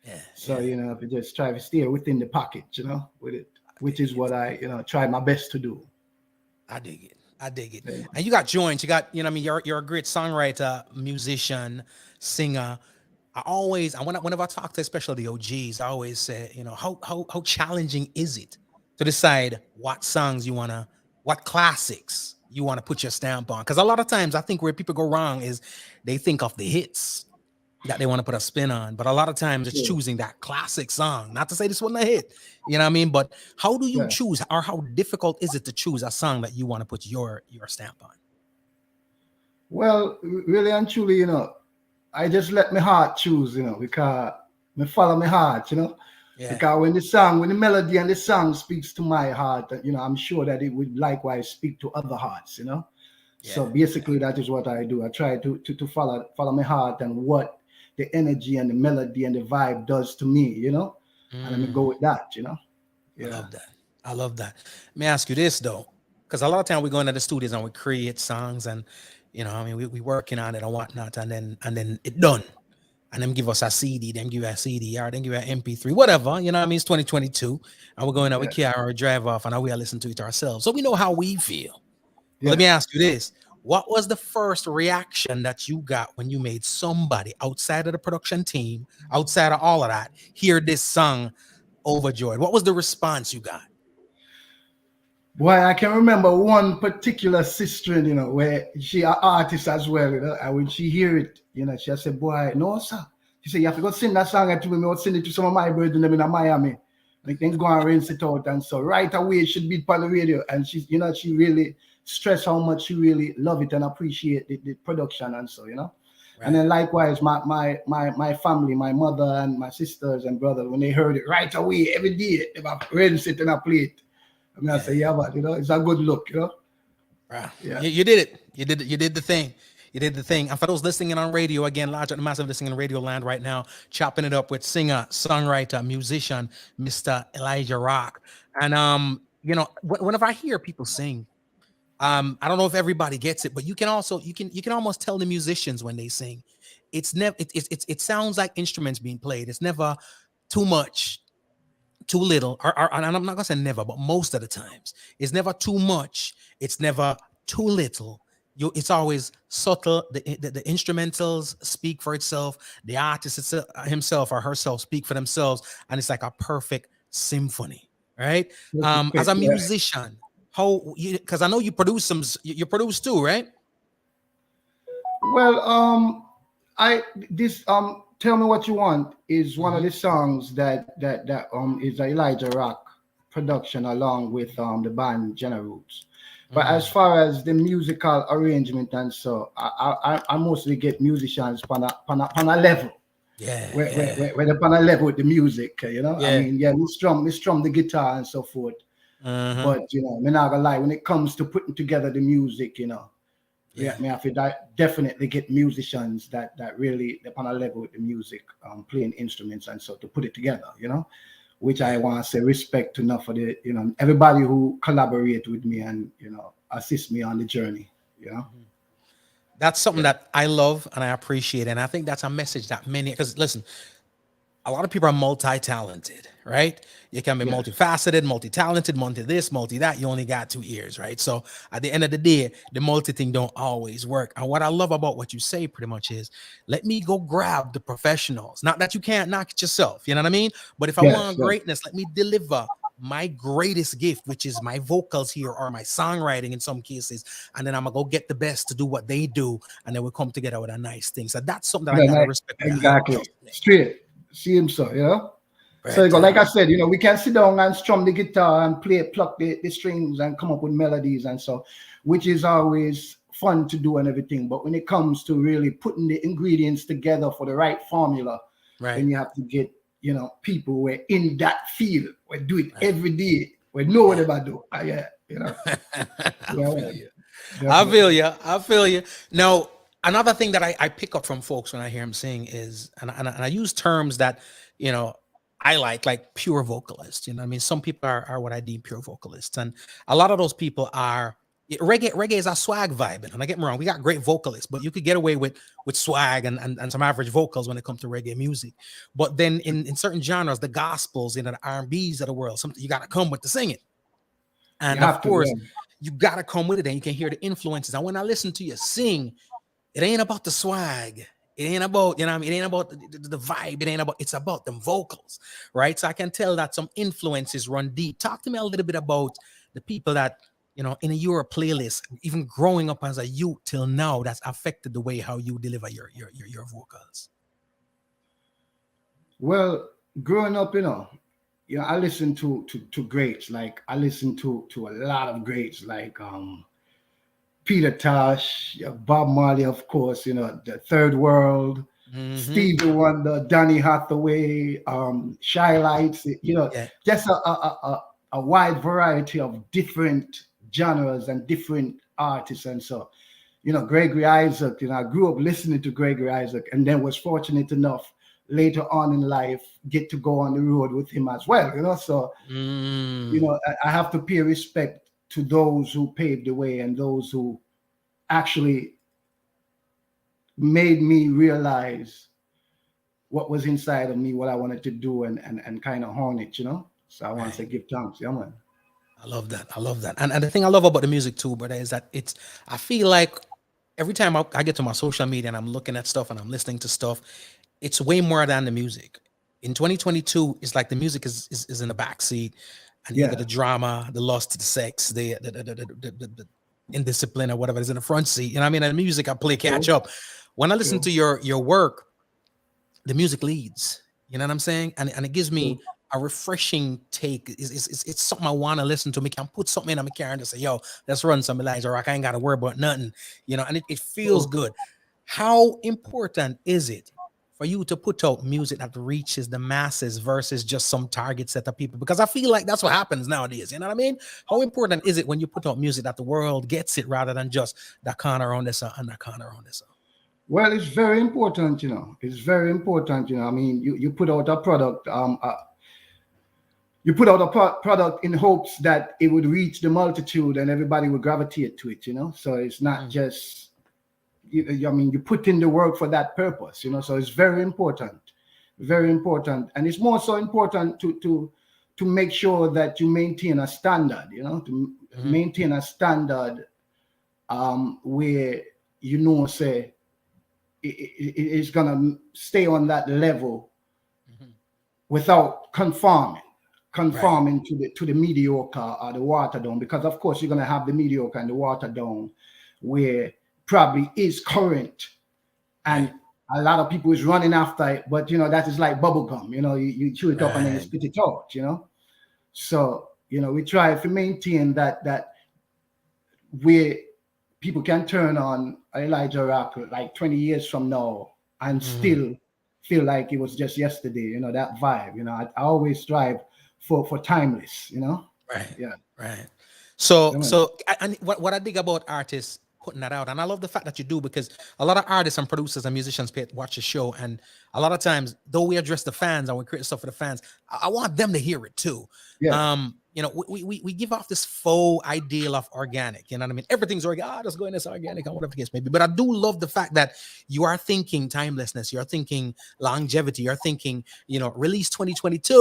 Yeah. So if you just try to steer within the pocket, with it, which is what I try my best to do. I dig it. Yeah. And you got joints. You got you're a great songwriter, musician, singer. Whenever I talk to especially the OGs, I always say, how challenging is it to decide what songs what classics you want to put your stamp on? Because a lot of times I think where people go wrong is they think of the hits that they want to put a spin on, but a lot of times it's choosing that classic song. Not to say this wasn't a hit, you know what I mean? But how do you choose, or how difficult is it to choose a song that you want to put your stamp on? Well, really and truly, I just let my heart choose, because I follow my heart, Yeah. Because when the melody and the song speaks to my heart, I'm sure that it would likewise speak to other hearts, Yeah. So basically, that is what I do. I try to follow my heart and what the energy and the melody and the vibe does to me, And let me go with that, Yeah. I love that. Let me ask you this though, because a lot of time we go into the studios and we create songs, and we working on it and whatnot, and then it done. And them give us a CD, them give us a CD, or them give us an MP3, whatever. It's 2022, and we're going out, we carry our drive off, and we are listening to it ourselves, so we know how we feel. Yeah. Let me ask you this: what was the first reaction that you got when you made somebody outside of the production team, outside of all of that, hear this song Overjoyed? What was the response you got? Boy, I can remember one particular sister, where she an artist as well, and when she hear it, she said, boy, no, sir. She said, you have to go sing that song to me. I'll send it to some of my brethren them in Miami. They can go and rinse it out. And so right away, it should be on the radio. And she really stressed how much she really love it and appreciate the production and so, Right. And then likewise, my family, my mother and my sisters and brothers, when they heard it right away, every day, they were rinse it and I play it. I say, but it's a good look, Right. Yeah. You did it. You did the thing. You did the thing. And for those listening on radio, again, large and massive listening in radio land right now, chopping it up with singer, songwriter, musician, Mr. Elijah Rocq. And whenever I hear people sing, I don't know if everybody gets it, but you can almost tell the musicians when they sing. It's never it sounds like instruments being played. It's never too much, too little, and I'm not gonna say never, but most of the times it's never too much. It's never too little. It's always subtle. The instrumentals speak for itself. The artist himself or herself speak for themselves, and it's like a perfect symphony, right? As a musician, because I know you produce you produce too, right? Well, Tell Me What You Want is one of the songs that is Elijah Rocq production along with the band General Roots. But as far as the musical arrangement and so, I mostly get musicians on a level. Yeah. Where they're on a level with the music, Yeah. I mean, we strum the guitar and so forth. But I'm not gonna lie, when it comes to putting together the music, Yeah, me have to definitely get musicians that really they're on a level with the music, playing instruments and so to put it together, you know, which I want to say respect enough for the, you know, everybody who collaborate with me and, you know, assist me on the journey, you know. That's something that I love and I appreciate. And I think that's a message that many, because listen, a lot of people are multi-talented, right? You can be multifaceted, multi-talented, multi this, multi that. You only got 2 ears, right? So at the end of the day, the multi thing don't always work. And what I love about what you say pretty much is, let me go grab the professionals. Not that you can't knock it yourself, you know what I mean? But if I want greatness, let me deliver my greatest gift, which is my vocals here or my songwriting in some cases, and then I'm gonna go get the best to do what they do, and then we come together with a nice thing. So that's something that I gotta respect. Exactly. Straight. See him so, you know. Right, so like I said, you know, we can sit down and strum the guitar and pluck the strings and come up with melodies and so, which is always fun to do and everything. But when it comes to really putting the ingredients together for the right formula, then you have to get, you know, people who are in that field, we do it every day, we know what they do. Yeah, you know. I feel you. Now, another thing that I pick up from folks when I hear them sing is, and I use terms that, you know, I like pure vocalists. You know what I mean? Some people are what I deem pure vocalists. And a lot of those people are, reggae is a swag vibe. And I get me wrong, we got great vocalists, but you could get away with swag and some average vocals when it comes to reggae music. But then in certain genres, the gospels, you know, the R&Bs of the world, something you got to come with the singing. And of course, you got to come with it and you can hear the influences. And when I listen to you sing, it ain't about the swag. It ain't about, you know what I mean? It ain't about the vibe. It ain't about, it's about them vocals, right? So I can tell that some influences run deep. Talk to me a little bit about the people that, you know, in your playlist, even growing up as a youth till now, that's affected the way how you deliver your vocals. Well, growing up, you know, I listen to greats. Like I listen to a lot of greats, like Peter Tosh, Bob Marley, of course, you know, the Third World, Stevie Wonder, Donny Hathaway, Shy Lights, you know, just a wide variety of different genres and different artists. And so, you know, Gregory Isaac, you know, I grew up listening to Gregory Isaac and then was fortunate enough later on in life get to go on the road with him as well, you know. So, you know, I have to pay respect to those who paved the way and those who actually made me realize what was inside of me, what I wanted to do and kind of hone it, you know. So I want to say give thanks. Yeah, man. I love that. I love that. And the thing I love about the music too, brother, is that I feel like every time I get to my social media and I'm looking at stuff and I'm listening to stuff, it's way more than the music. In 2022, it's like the music is in the backseat. And you get the drama, the lust, the sex, the indiscipline or whatever is in the front seat. You know what I mean? And the music, I play catch up. When I listen to your work, the music leads. You know what I'm saying? And it gives me a refreshing take. It's something I want to listen to. Me can put something in my car and just say, yo, let's run some Elijah Rocq. I ain't got to worry about nothing. You know, and it feels good. How important is it for you to put out music that reaches the masses versus just some target set of people? Because I feel like that's what happens nowadays. You know what I mean? How important is it when you put out music that the world gets it rather than just that corner on this and that corner on this? Well, it's very important, you know. It's very important, you know. I mean, you put out a product, you put out a product in hopes that it would reach the multitude and everybody would gravitate to it, you know. So it's not just, I mean, you put in the work for that purpose, you know. So it's very important, and it's more so important to make sure that you maintain a standard, you know, to maintain a standard where you know, say it's gonna stay on that level without conforming to the mediocre or the watered down, because of course you're gonna have the mediocre and the watered down where probably is current and a lot of people is running after it, but you know, that is like bubble gum, you know, you chew it up and then you spit it out, you know. So, you know, we try to maintain that where people can turn on Elijah Rocq like 20 years from now and still feel like it was just yesterday, you know, that vibe, you know. I always strive for timeless, you know. Right. So and what I dig about artists putting that out. And I love the fact that you do, because a lot of artists and producers and musicians watch the show. And a lot of times, though we address the fans and we create stuff for the fans, I want them to hear it too. Yeah. We give off this faux ideal of organic. You know what I mean? Everything's organic. Just go in this organic and whatever the case may be. But I do love the fact that you are thinking timelessness. You're thinking longevity. You're thinking, release 2022.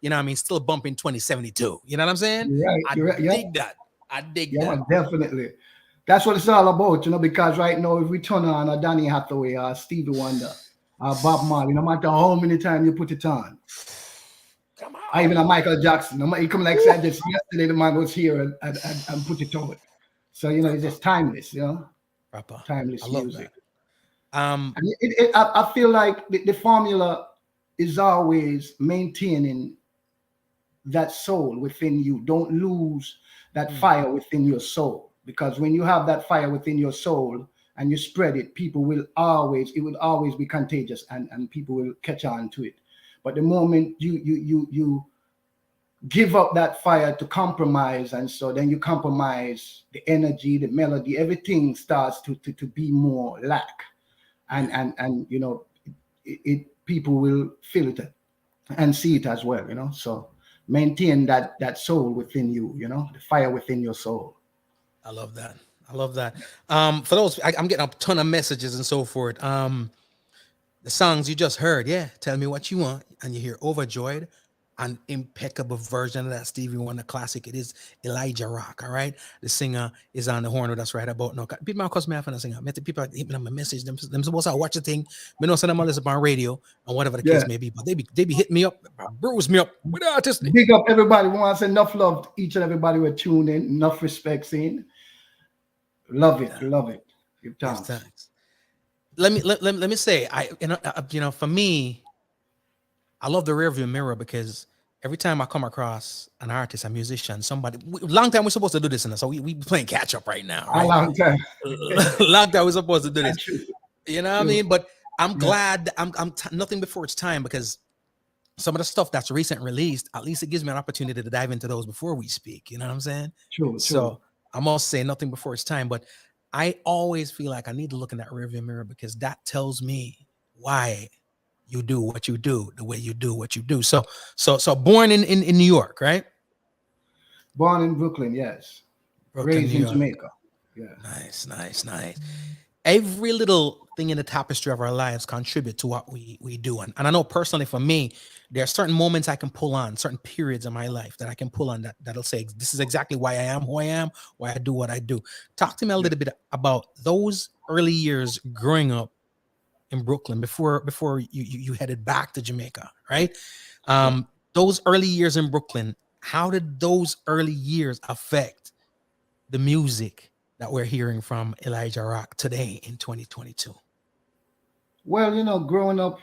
You know what I mean? Still bumping 2072. You know what I'm saying? You're right. I dig that. I dig that. Definitely. That's what it's all about, because right now, if we turn on a Donny Hathaway, Stevie Wonder, Bob Marley, no matter how many times you put it on, come on. Even a Michael Jackson, he come like said just yesterday, the man was here and put it on. So, it's just timeless, Proper. Timeless music. That. I feel like the formula is always maintaining that soul within you. Don't lose that fire within your soul, because when you have that fire within your soul and you spread it, it will always be contagious, and people will catch on to it. But the moment you give up that fire to compromise, and so then you compromise the energy, the melody, everything starts to be more lack, and people will feel it and see it as well, So maintain that soul within you, the fire within your soul. I love that. For those, I'm getting a ton of messages and so forth. The songs you just heard, Tell Me What You Want, and you hear Overjoyed, an impeccable version of that Stevie Wonder classic. It is Elijah Rocq, all right? The singer is on the horn with us right about now. People cause me a singer. People hit me on my message. Them supposed to watch the thing. Me know send them all listen on radio and whatever the case may be. But they be hitting me up, bruise me up with the artist. Big up everybody. We want to send enough love to each and everybody we're tuned in. Enough respect seen. Love it. Give thanks. Thanks. Let me say, for me, I love the rearview mirror, because every time I come across an artist, a musician, somebody, long time we're supposed to do this, so we playing catch up right now. Right? A long time. Long time we're supposed to do this. You know what I mean? But I'm glad I'm nothing before it's time, because some of the stuff that's recent released, at least it gives me an opportunity to dive into those before we speak. You know what I'm saying? True. So I must say nothing before it's time, but I always feel like I need to look in that rearview mirror, because that tells me why you do what you do, the way you do what you do. So born in New York, right? Born in Brooklyn, yes. Raised in Jamaica. Yeah. Nice. Every little thing in the tapestry of our lives contribute to what we do. And I know personally for me, there are certain moments I can pull on, certain periods in my life that I can pull on that'll say, this is exactly why I am who I am, why I do what I do. Talk to me a little bit about those early years growing up in Brooklyn before you headed back to Jamaica, right? Those early years in Brooklyn, how did those early years affect the music that we're hearing from Elijah Rocq today in 2022? Well, growing up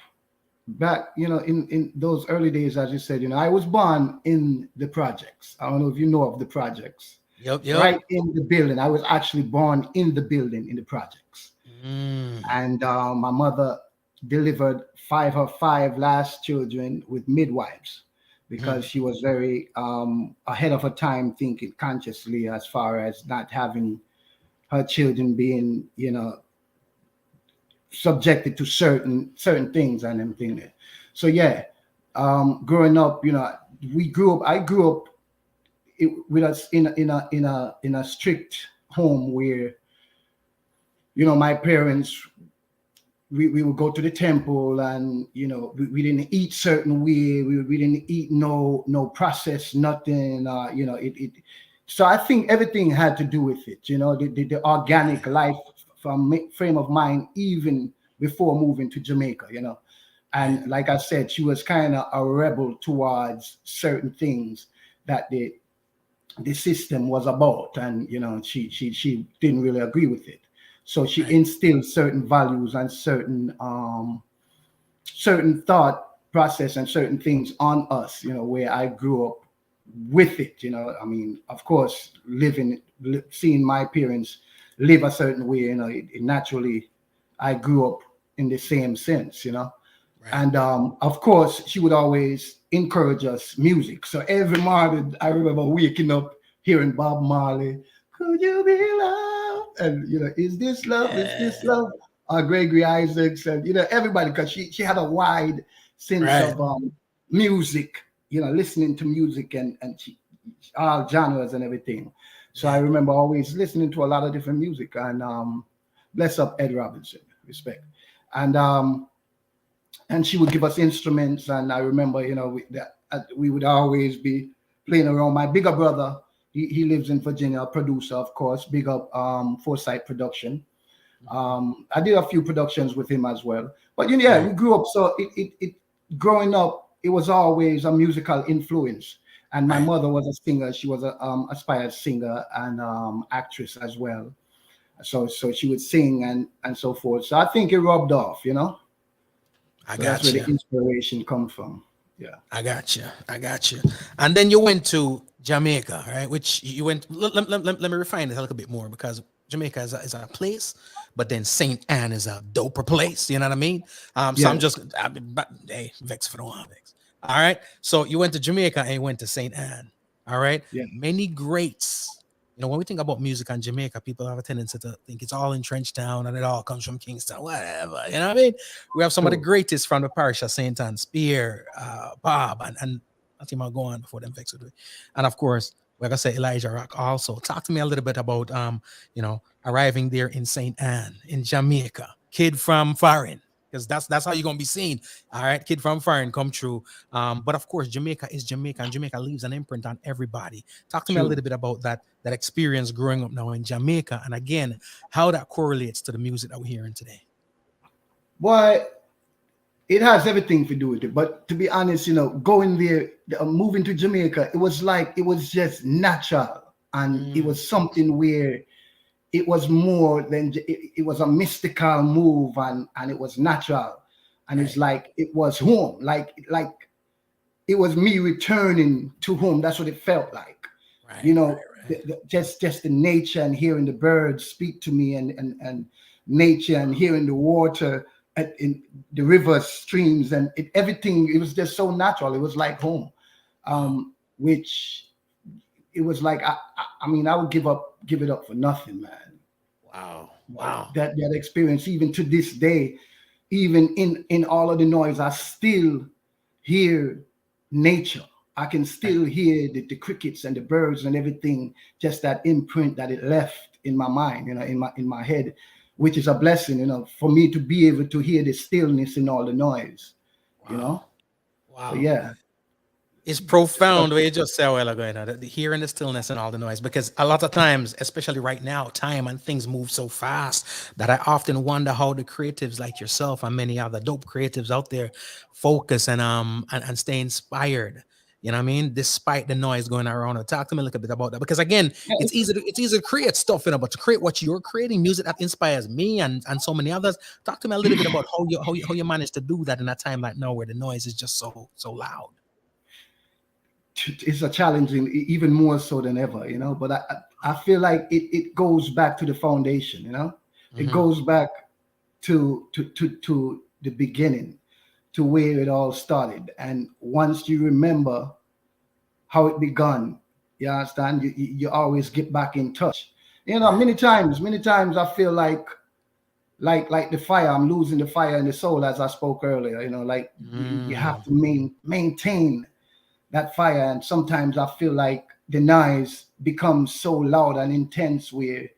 back, in those early days, as you said, I was born in the projects. I don't know if you know of the projects. Yep. Right in the building. I was actually born in the building in the projects. And my mother delivered 5 last children with midwives, because she was very ahead of her time, thinking consciously as far as not having her children being, subjected to certain things and everything. So growing up, I grew up with us in a strict home where, my parents, we would go to the temple, and we didn't eat certain way. We didn't eat no processed nothing. So I think everything had to do with it. The organic life from frame of mind, even before moving to Jamaica. And like I said, she was kind of a rebel towards certain things that the system was about, and she didn't really agree with it. So she instilled certain values and certain thought process and certain things on us, where I grew up with it. I mean, of course, seeing my parents live a certain way, it naturally, I grew up in the same sense, Right. And of course, she would always encourage us music. So every morning, I remember waking up hearing Bob Marley, "Could You Be Loved And is this love? Is this love? Gregory Isaacs, and everybody, because she had a wide sense Right. of music, listening to music and all genres and everything. So I remember always listening to a lot of different music, and bless up Ed Robinson, respect. And she would give us instruments, and I remember, we would always be playing around. My bigger brother, he lives in Virginia, a producer, of course, big up Foresight Production. I did a few productions with him as well. But we grew up, so it growing up, it was always a musical influence. And my mother was a singer. She was a aspired singer and actress as well. So she would sing and so forth. So I think it rubbed off, I So got that's where you. the inspiration comes from. Yeah. I got you. I got you. And then you went to Jamaica, right? Which you went. Let me refine it a little bit more, because Jamaica is a place, but then Saint Anne is a doper place. You know what I mean? So I'm just, hey, vex for the one, vex. All right. So you went to Jamaica and you went to Saint Anne. All right. Yeah. Many greats. When we think about music in Jamaica, people have a tendency to think it's all in Trenchtown and it all comes from Kingston, whatever. You know what I mean? We have some of the greatest from the parish of St. Anne, Spear, Bob, and I think I'll go on before them vex with it. And of course, like I said, Elijah Rocq also. Talk to me a little bit about arriving there in St. Anne in Jamaica, kid from foreign, because that's how you're gonna be seen. All right, kid from foreign come true. But of course, Jamaica is Jamaica, and Jamaica leaves an imprint on everybody. Talk to me a little bit about that experience growing up now in Jamaica, and again, how that correlates to the music that we're hearing today. Boy, it has everything to do with it. But to be honest, going there, moving to Jamaica, it was just natural, and it was something where it was more than it was a mystical move, and it was natural, and it's like it was home, like it was me returning to home. That's what it felt like, just the nature and hearing the birds speak to me, and nature and hearing the water in the rivers, streams, and everything. It was just so natural. It was like home, which it was like I mean, I would give it up for nothing, man. Wow. That experience, even to this day, even in all of the noise, I still hear nature. I can still hear the crickets and the birds and everything, just that imprint that it left in my mind, in my head, which is a blessing, for me to be able to hear the stillness in all the noise, Wow. So, yeah. It's profound what you just said a while ago, the hearing the stillness and all the noise, because a lot of times, especially right now, time and things move so fast that I often wonder how the creatives like yourself and many other dope creatives out there focus and stay inspired. You know what I mean? Despite the noise going around. Talk to me a little bit about that, because again, it's easy to create stuff, but to create what you're creating, music that inspires me and so many others. Talk to me a little bit about how you manage to do that in a time like now where the noise is just so loud. It's a challenging, even more so than ever, but I feel like it goes back to the foundation, it goes back to the beginning, to where it all started. And once you remember how it begun, you understand, you always get back in touch. Many times I feel like the fire, I'm losing the fire in the soul, as I spoke earlier, you have to maintain that fire. And sometimes I feel like the noise becomes so loud and intense where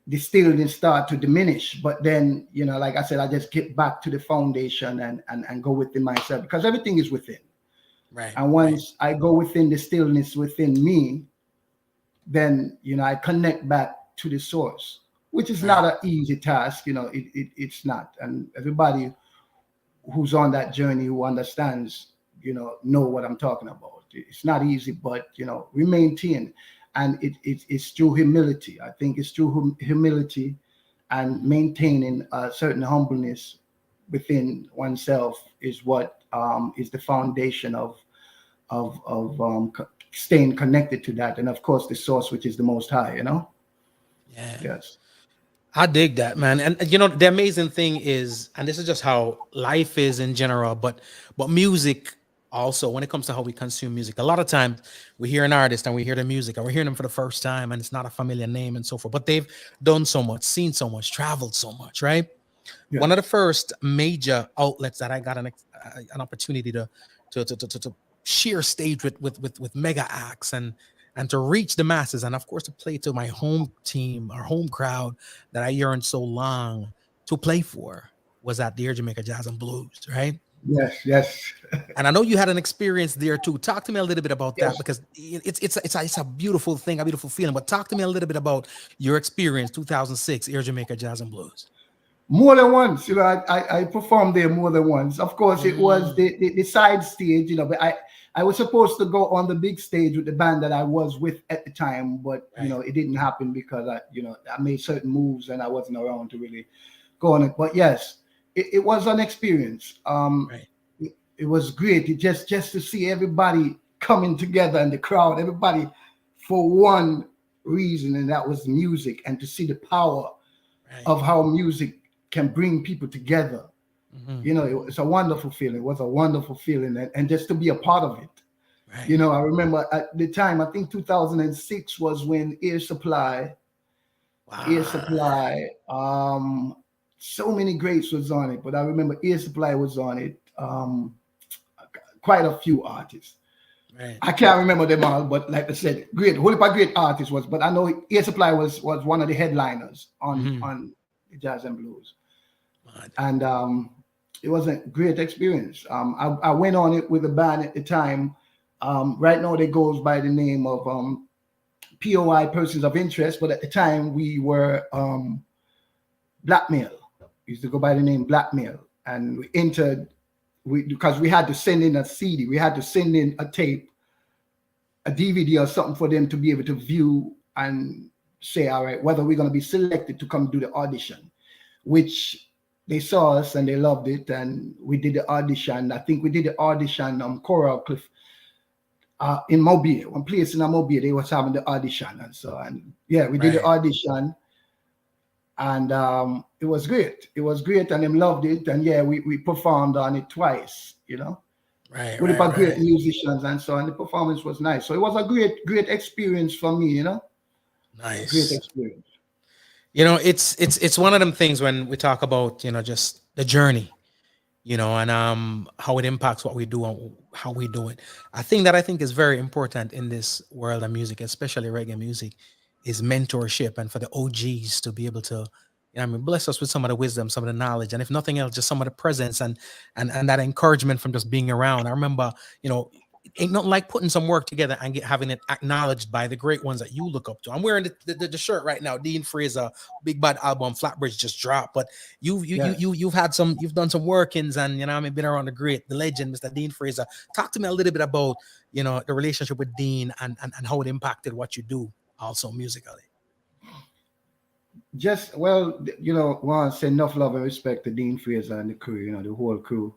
the stillness start to diminish. But then, like I said, I just get back to the foundation and go within myself, because everything is within. Right. And once I go within the stillness within me, then, I connect back to the source, which is not an easy task. It's not. And everybody who's on that journey, who understands, know what I'm talking about. It's not easy, but we maintain, and it's through humility. I think it's through humility and maintaining a certain humbleness within oneself is what is the foundation of staying connected to that, and of course the source, which is the Most High. Yeah. Yes. I dig that, man. And the amazing thing is, and this is just how life is in general, but music also when it comes to how we consume music, a lot of times we hear an artist and we hear the music and we're hearing them for the first time and it's not a familiar name and so forth, but they've done so much, seen so much, traveled so much, right? Yeah. One of the first major outlets that I got an opportunity to share stage with mega acts and to reach the masses, and of course to play to my home team, our home crowd that I yearned so long to play for, was at the Air Jamaica Jazz and Blues, right? Yes. And I know you had an experience there too. Talk to me a little bit about that, Yes. because it's a beautiful thing, a beautiful feeling. But talk to me a little bit about your experience, 2006 Air Jamaica Jazz and Blues. More than once, I performed there more than once. Of course, it was the side stage, but I was supposed to go on the big stage with the band that I was with at the time, but it didn't happen because I made certain moves and I wasn't around to really go on it. But yes, it was an experience. It was great. It just to see everybody coming together in the crowd, everybody for one reason, and that was music, and to see the power of how music can bring people together. It's a wonderful feeling. It was a wonderful feeling, and just to be a part of it. I remember at the time, I think 2006 was when Air Supply, so many greats was on it, but I remember Air Supply was on it. Quite a few artists. I can't remember them all, but like I said, great, whole heap of great artists was. But I know Air Supply was one of the headliners on the Jazz and Blues, and it was a great experience. I went on it with a band at the time. Right now, they goes by the name of POI, Persons of Interest, but at the time we were Blackmail. We used to go by the name Blackmail, and we entered. Because we had to send in a CD, we had to send in a tape, a DVD or something for them to be able to view and say, all right, whether we're going to be selected to come do the audition, which they saw us and they loved it. And we did the audition. I think we did the audition on Coral Cliff in Mobile, one place in Mobile, they was having the audition. And so, we did the audition. And it was great. It was great, and them loved it. And we performed on it twice, with great musicians and so on. The performance was nice. So it was a great experience for me, Nice. Great experience. It's one of them things when we talk about, just the journey, and how it impacts what we do and how we do it. I think is very important in this world of music, especially reggae music, is mentorship, and for the OGs to be able to, bless us with some of the wisdom, some of the knowledge, and if nothing else, just some of the presence and that encouragement from just being around. I remember, ain't nothing like putting some work together and having it acknowledged by the great ones that you look up to. I'm wearing the shirt right now. Dean Fraser, Big Bad album, Flatbridge just dropped, but you've done some workings and been around the legend, Mr. Dean Fraser. Talk to me a little bit about the relationship with Dean and how it impacted what you do also musically. Just want to say enough love and respect to Dean Fraser and the crew, the whole crew,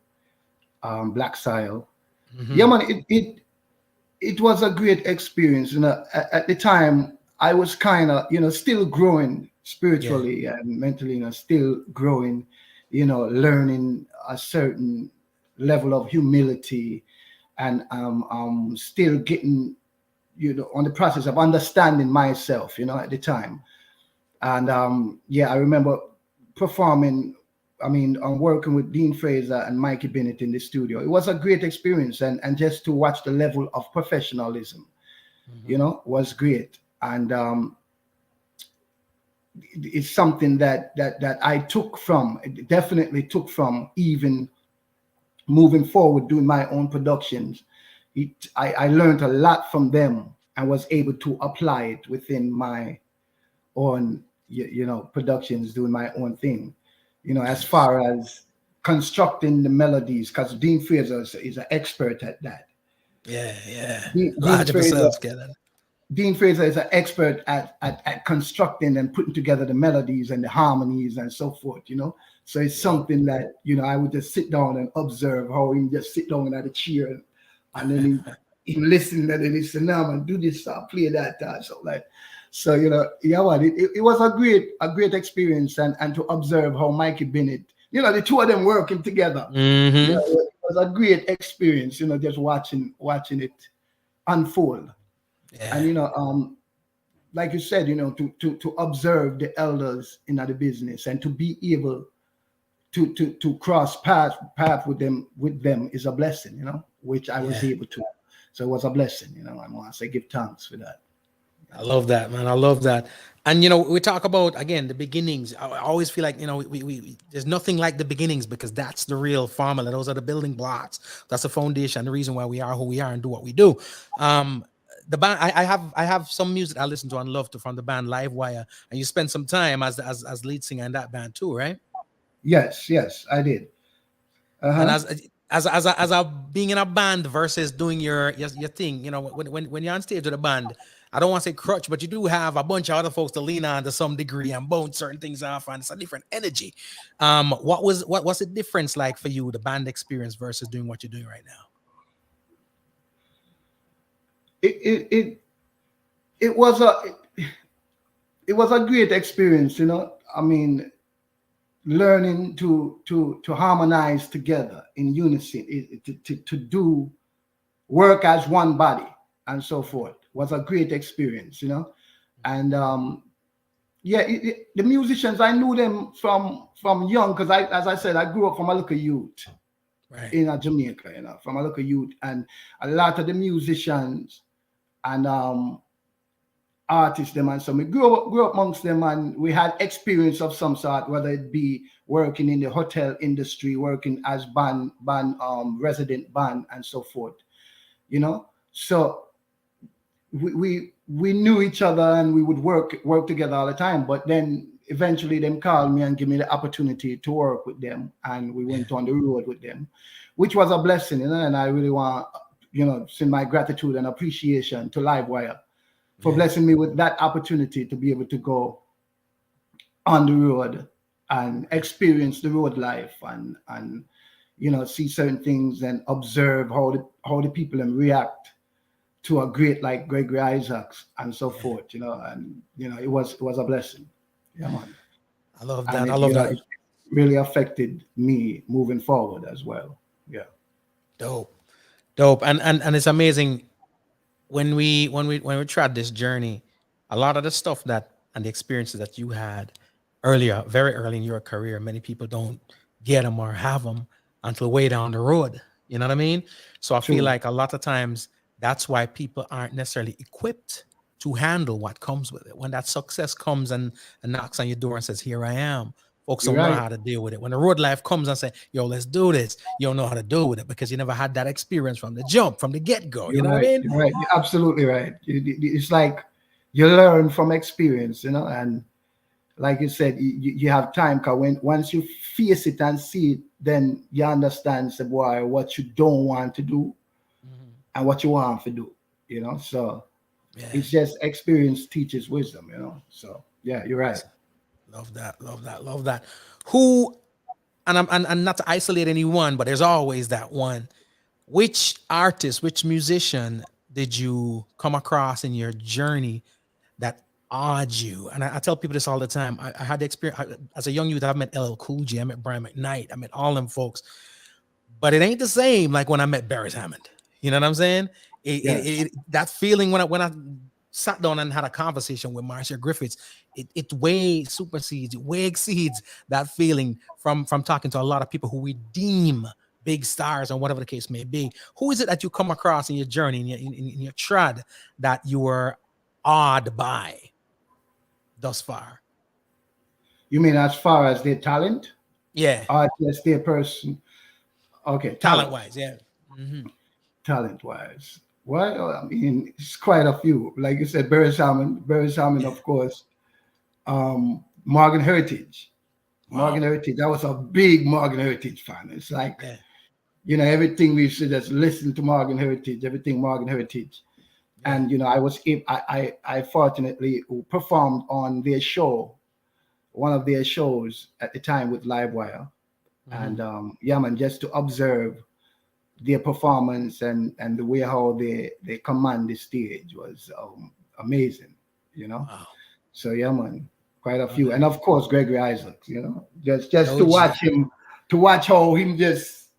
Black Sile. Yeah, man, it was a great experience. At the time I was kind of, still growing spiritually and mentally, still growing, learning a certain level of humility, and still getting, on the process of understanding myself, at the time. And I remember performing, I'm working with Dean Fraser and Mikey Bennett in the studio. It was a great experience, and just to watch the level of professionalism, was great. And it's something that I definitely took from even moving forward, doing my own productions. I learned a lot from them and was able to apply it within my own, productions, doing my own thing, as far as constructing the melodies, because Dean Fraser is an expert at that. Dean Fraser is an expert at constructing and putting together the melodies and the harmonies and so forth, So it's something that, I would just sit down and observe how he just sit down at a chair and then he listen and then he say, "No, man, do this, play that, so like." So it was a great experience, and to observe how Mikey Bennett, the two of them working together. It was a great experience, just watching it unfold. Yeah. And like you said, to observe the elders in the business and to be able to cross path with them is a blessing, which I was able to. So it was a blessing, I want to say give thanks for that. I love that, man. I love that. And we talk about again the beginnings. I always feel like we there's nothing like the beginnings, because that's the real formula. Those are the building blocks. That's the foundation, the reason why we are who we are and do what we do. The band, I have some music I listen to and love to from the band Livewire, and you spent some time as lead singer in that band too, right? Yes, I did. And as a being in a band versus doing your thing, when you're on stage with a band, I don't want to say crutch, but you do have a bunch of other folks to lean on to some degree and bounce certain things off, and it's a different energy. What's the difference like for you, the band experience versus doing what you're doing right now? It was a great experience, I mean, learning to harmonize together in unison, to do work as one body and so forth was a great experience, and the musicians, I knew them from young, because as I said, I grew up from a little youth, right, in Jamaica, from a little youth, and a lot of the musicians and artists them, and so we grew up amongst them, and we had experience of some sort, whether it be working in the hotel industry, working as band resident band and so forth, so we knew each other, and we would work together all the time. But then eventually them called me and give me the opportunity to work with them, and we went on the road with them, which was a blessing, and I really want send my gratitude and appreciation to Livewire for blessing me with that opportunity to be able to go on the road and experience the road life, and see certain things and observe how the people react to a great like Gregory Isaacs and so forth, and it was a blessing. Yeah, man. I love that. And I love that. It really affected me moving forward as well. Yeah. Dope. And it's amazing when we tried this journey, a lot of the stuff and the experiences that you had earlier, very early in your career, many people don't get them or have them until way down the road. You know what I mean? So I feel like a lot of times that's why people aren't necessarily equipped to handle what comes with it. When that success comes and knocks on your door and says, "Here I am," folks don't know how to deal with it. When the road life comes and say, "Yo, let's do this," you don't know how to deal with it because you never had that experience from the jump, from the get-go. You know what I mean? You're right. You're absolutely right. It's like you learn from experience, and like you said, you have time, because once you face it and see it, then you understand, say, boy, what you don't want to do and what you want to do, so it's just experience teaches wisdom, so yeah, you're right. Love that. Who, and I'm not to isolate anyone, but there's always that one. Which artist, which musician did you come across in your journey that awed you? And I tell people this all the time. I had the experience as a young youth. I've met LL Cool J, I met Brian McKnight, I met all them folks, but it ain't the same like when I met Barry Hammond. You know what I'm saying? That feeling when I sat down and had a conversation with Marcia Griffiths, it way supersedes, it way exceeds that feeling from talking to a lot of people who we deem big stars and whatever the case may be. Who is it that you come across in your journey, in your trad, that you were awed by thus far? You mean as far as their talent? Yeah. Or just their person? Okay. Talent-wise, yeah. Talent-wise. Well, I mean, it's quite a few. Like you said, Barry Hammond, of course. Morgan Heritage. Morgan Heritage. I was a big Morgan Heritage fan. It's like, everything we should just listen to Morgan Heritage, everything Morgan Heritage. And, I fortunately performed on their show, one of their shows at the time with Livewire. And, just to observe their performance and the way how they command the stage was amazing, Wow. So quite a few. And of course Gregory Isaacs, just to watch him, to watch how him just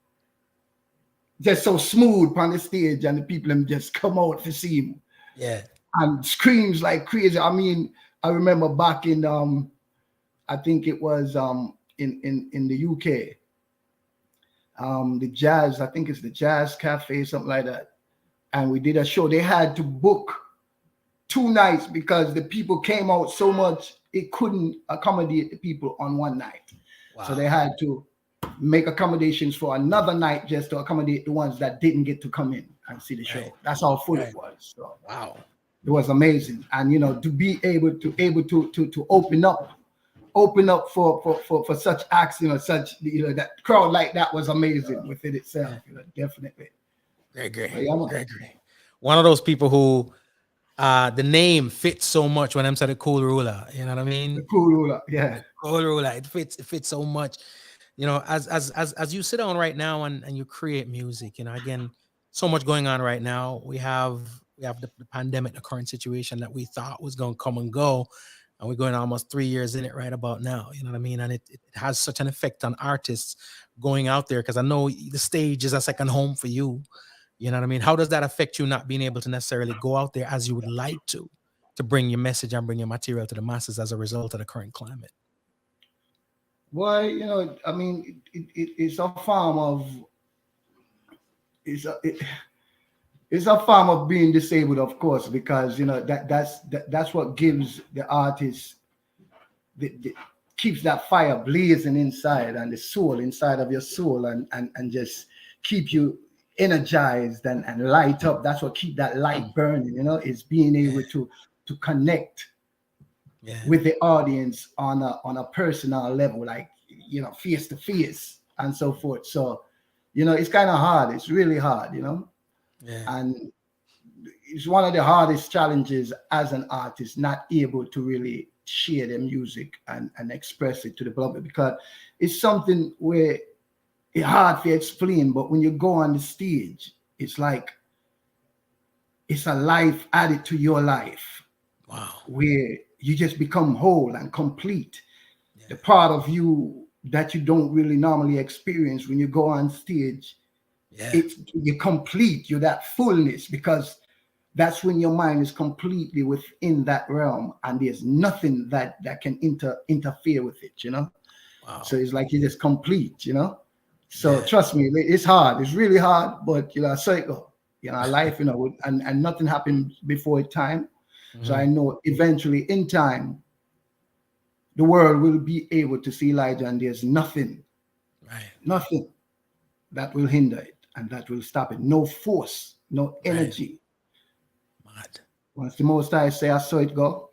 just so smooth on the stage, and the people them just come out to see him. Yeah. And screams like crazy. I mean, I remember back in I think it was in the UK, the Jazz, I think it's the Jazz Cafe, something like that. And we did a show. They had to book 2 nights because the people came out so much it couldn't accommodate the people on one night. Wow. So they had to make accommodations for another night just to accommodate the ones that didn't get to come in and see the show. Right. That's how full Right. it was. So Wow. it was amazing. And to be able to open up for such acts, such that crowd like that was amazing within itself. Definitely. Great. Yeah, man. Great. One of those people who the name fits so much when I'm saying the cool ruler. You know what I mean? The cool ruler, yeah. Cool ruler. It fits so much. As you sit down right now and you create music, again, so much going on right now. We have the pandemic, the current situation that we thought was going to come and go, and we're going almost 3 years in it right about now. You know what I mean? And it has such an effect on artists going out there, because I know the stage is a second home for you. You know what I mean? How does that affect you not being able to necessarily go out there as you would like to bring your message and bring your material to the masses as a result of the current climate? Well, I mean, it's a form of it's a form of being disabled, of course, because that's what gives the artist keeps that fire blazing inside, and the soul inside of your soul, and just keep you energized and light up. That's what keep that light burning. Is being able to connect with the audience on a personal level, like face to face and so forth. So it's kind of hard. It's really hard, and it's one of the hardest challenges as an artist, not able to really share their music and express it to the public, because it's something where it's hard to explain. But when you go on the stage, it's like it's a life added to your life. Wow. Where you just become whole and complete. The part of you that you don't really normally experience when you go on stage, you're complete. You're that fullness, because that's when your mind is completely within that realm, and there's nothing that can interfere with it. Wow. So it's like you're just complete. So trust me, it's hard. It's really hard, but so it go. Life, and nothing happened before time. Mm-hmm. So I know eventually in time, the world will be able to see Elijah, and there's nothing that will hinder it and that will stop it. No force, no energy. Mad. Once the Most High say, I saw it go,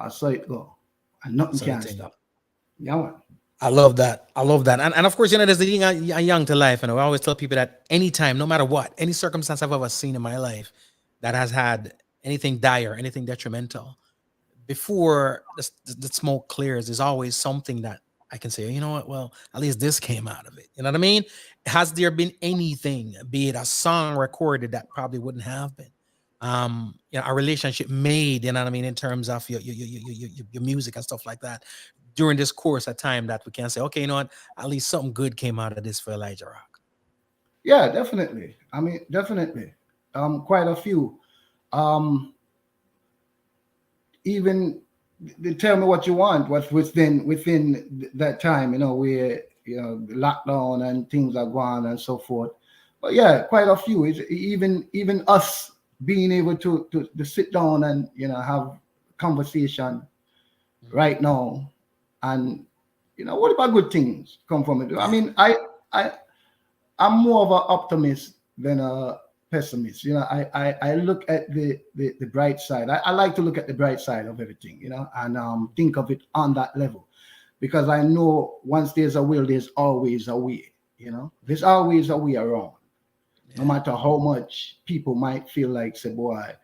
and nothing can stop. Yeah, man. I love that. And of course, there's the thing young to life. I always tell people that anytime, no matter what, any circumstance I've ever seen in my life that has had anything dire, anything detrimental, before the smoke clears, there's always something that I can say, you know what, well, at least this came out of it. You know what I mean? Has there been anything, be it a song recorded that probably wouldn't have been, a relationship made, you know what I mean, in terms of your music and stuff like that, during this course of time, that we can say, okay, you know what, at least something good came out of this for Elijah Rocq? Yeah, definitely. I mean, definitely. Quite a few. Even they tell me what you want, what's within that time, where the lockdown and things are going and so forth. But yeah, quite a few. It's even us being able to sit down and have conversation right now, and what about good things come from it? I mean, I'm more of an optimist than a pessimist. I look at the bright side. I like to look at the bright side of everything, and think of it on that level, because I know once there's a will, there's always a way. There's always a way around. No matter how much people might feel like, say, boy,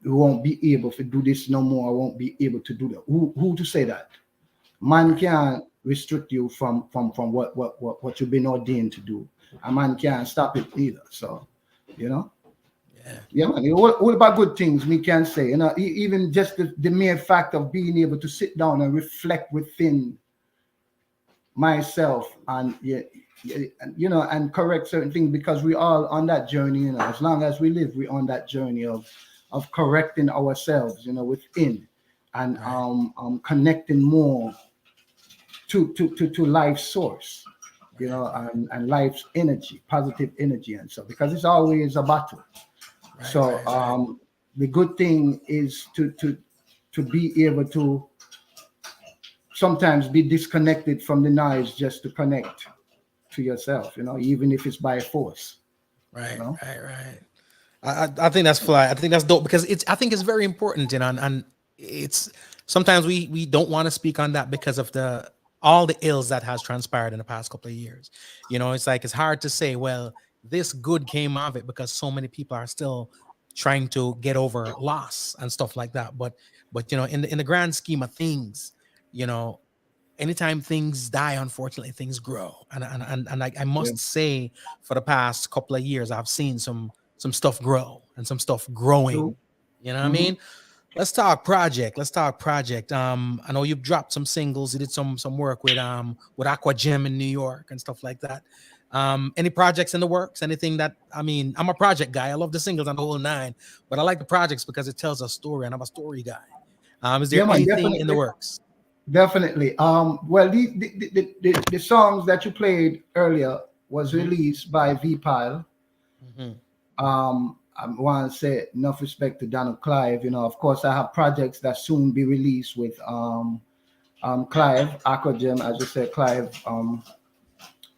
we won't be able to do this no more. I won't be able to do that. Who to say that? Man can't restrict you from what you've been ordained to do. A man can't stop it either. So, man. What about good things we can say? Even just the mere fact of being able to sit down and reflect within myself and and correct certain things, because we all on that journey. As long as we live, we're on that journey of correcting ourselves, within, and connecting more to life's source, and life's energy, positive energy, and so, because it's always a battle. The good thing is to be able to sometimes be disconnected from the noise, just to connect to yourself, even if it's by force. Right. I think that's fly. I think that's dope, because I think it's very important, and it's sometimes we don't want to speak on that because of all the ills that has transpired in the past couple of years. It's like, it's hard to say, well, this good came of it, because so many people are still trying to get over loss and stuff like that. But in the grand scheme of things, anytime things die, unfortunately, things grow. And I must say, for the past couple of years, I've seen some stuff grow and some stuff growing. You know what I mean? Let's talk project. I know you've dropped some singles. You did some work with Aqua Gym in New York and stuff like that. Any projects in the works? Anything that, I'm a project guy. I love the singles and the whole nine, but I like the projects because it tells a story, and I'm a story guy. Is there anything in the works? Definitely. Well, the songs that you played earlier was released by V-Pile. I want to say enough respect to Donald Clive. Of course, I have projects that soon be released with Clive, Aqua Gym, as you said, Clive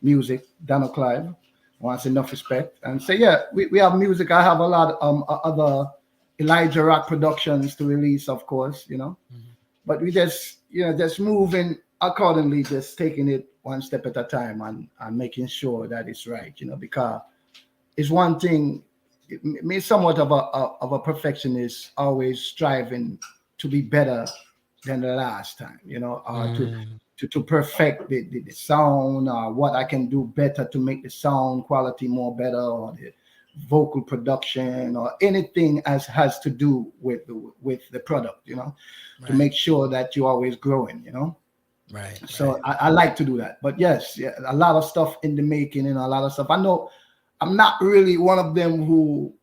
music, Donald Clive. Wants enough respect. And so we have music. I have a lot of other Elijah Rocq productions to release, of course, but we just moving accordingly, just taking it one step at a time, and making sure that it's right, because it's one thing. Me somewhat of a perfectionist, always striving to be better than the last time, to perfect the sound, or what I can do better to make the sound quality more better, or the vocal production, or anything has to do with the product, to make sure that you're always growing, So I like to do that. But yes, a lot of stuff in the making, and a lot of stuff. I know I'm not really one of them who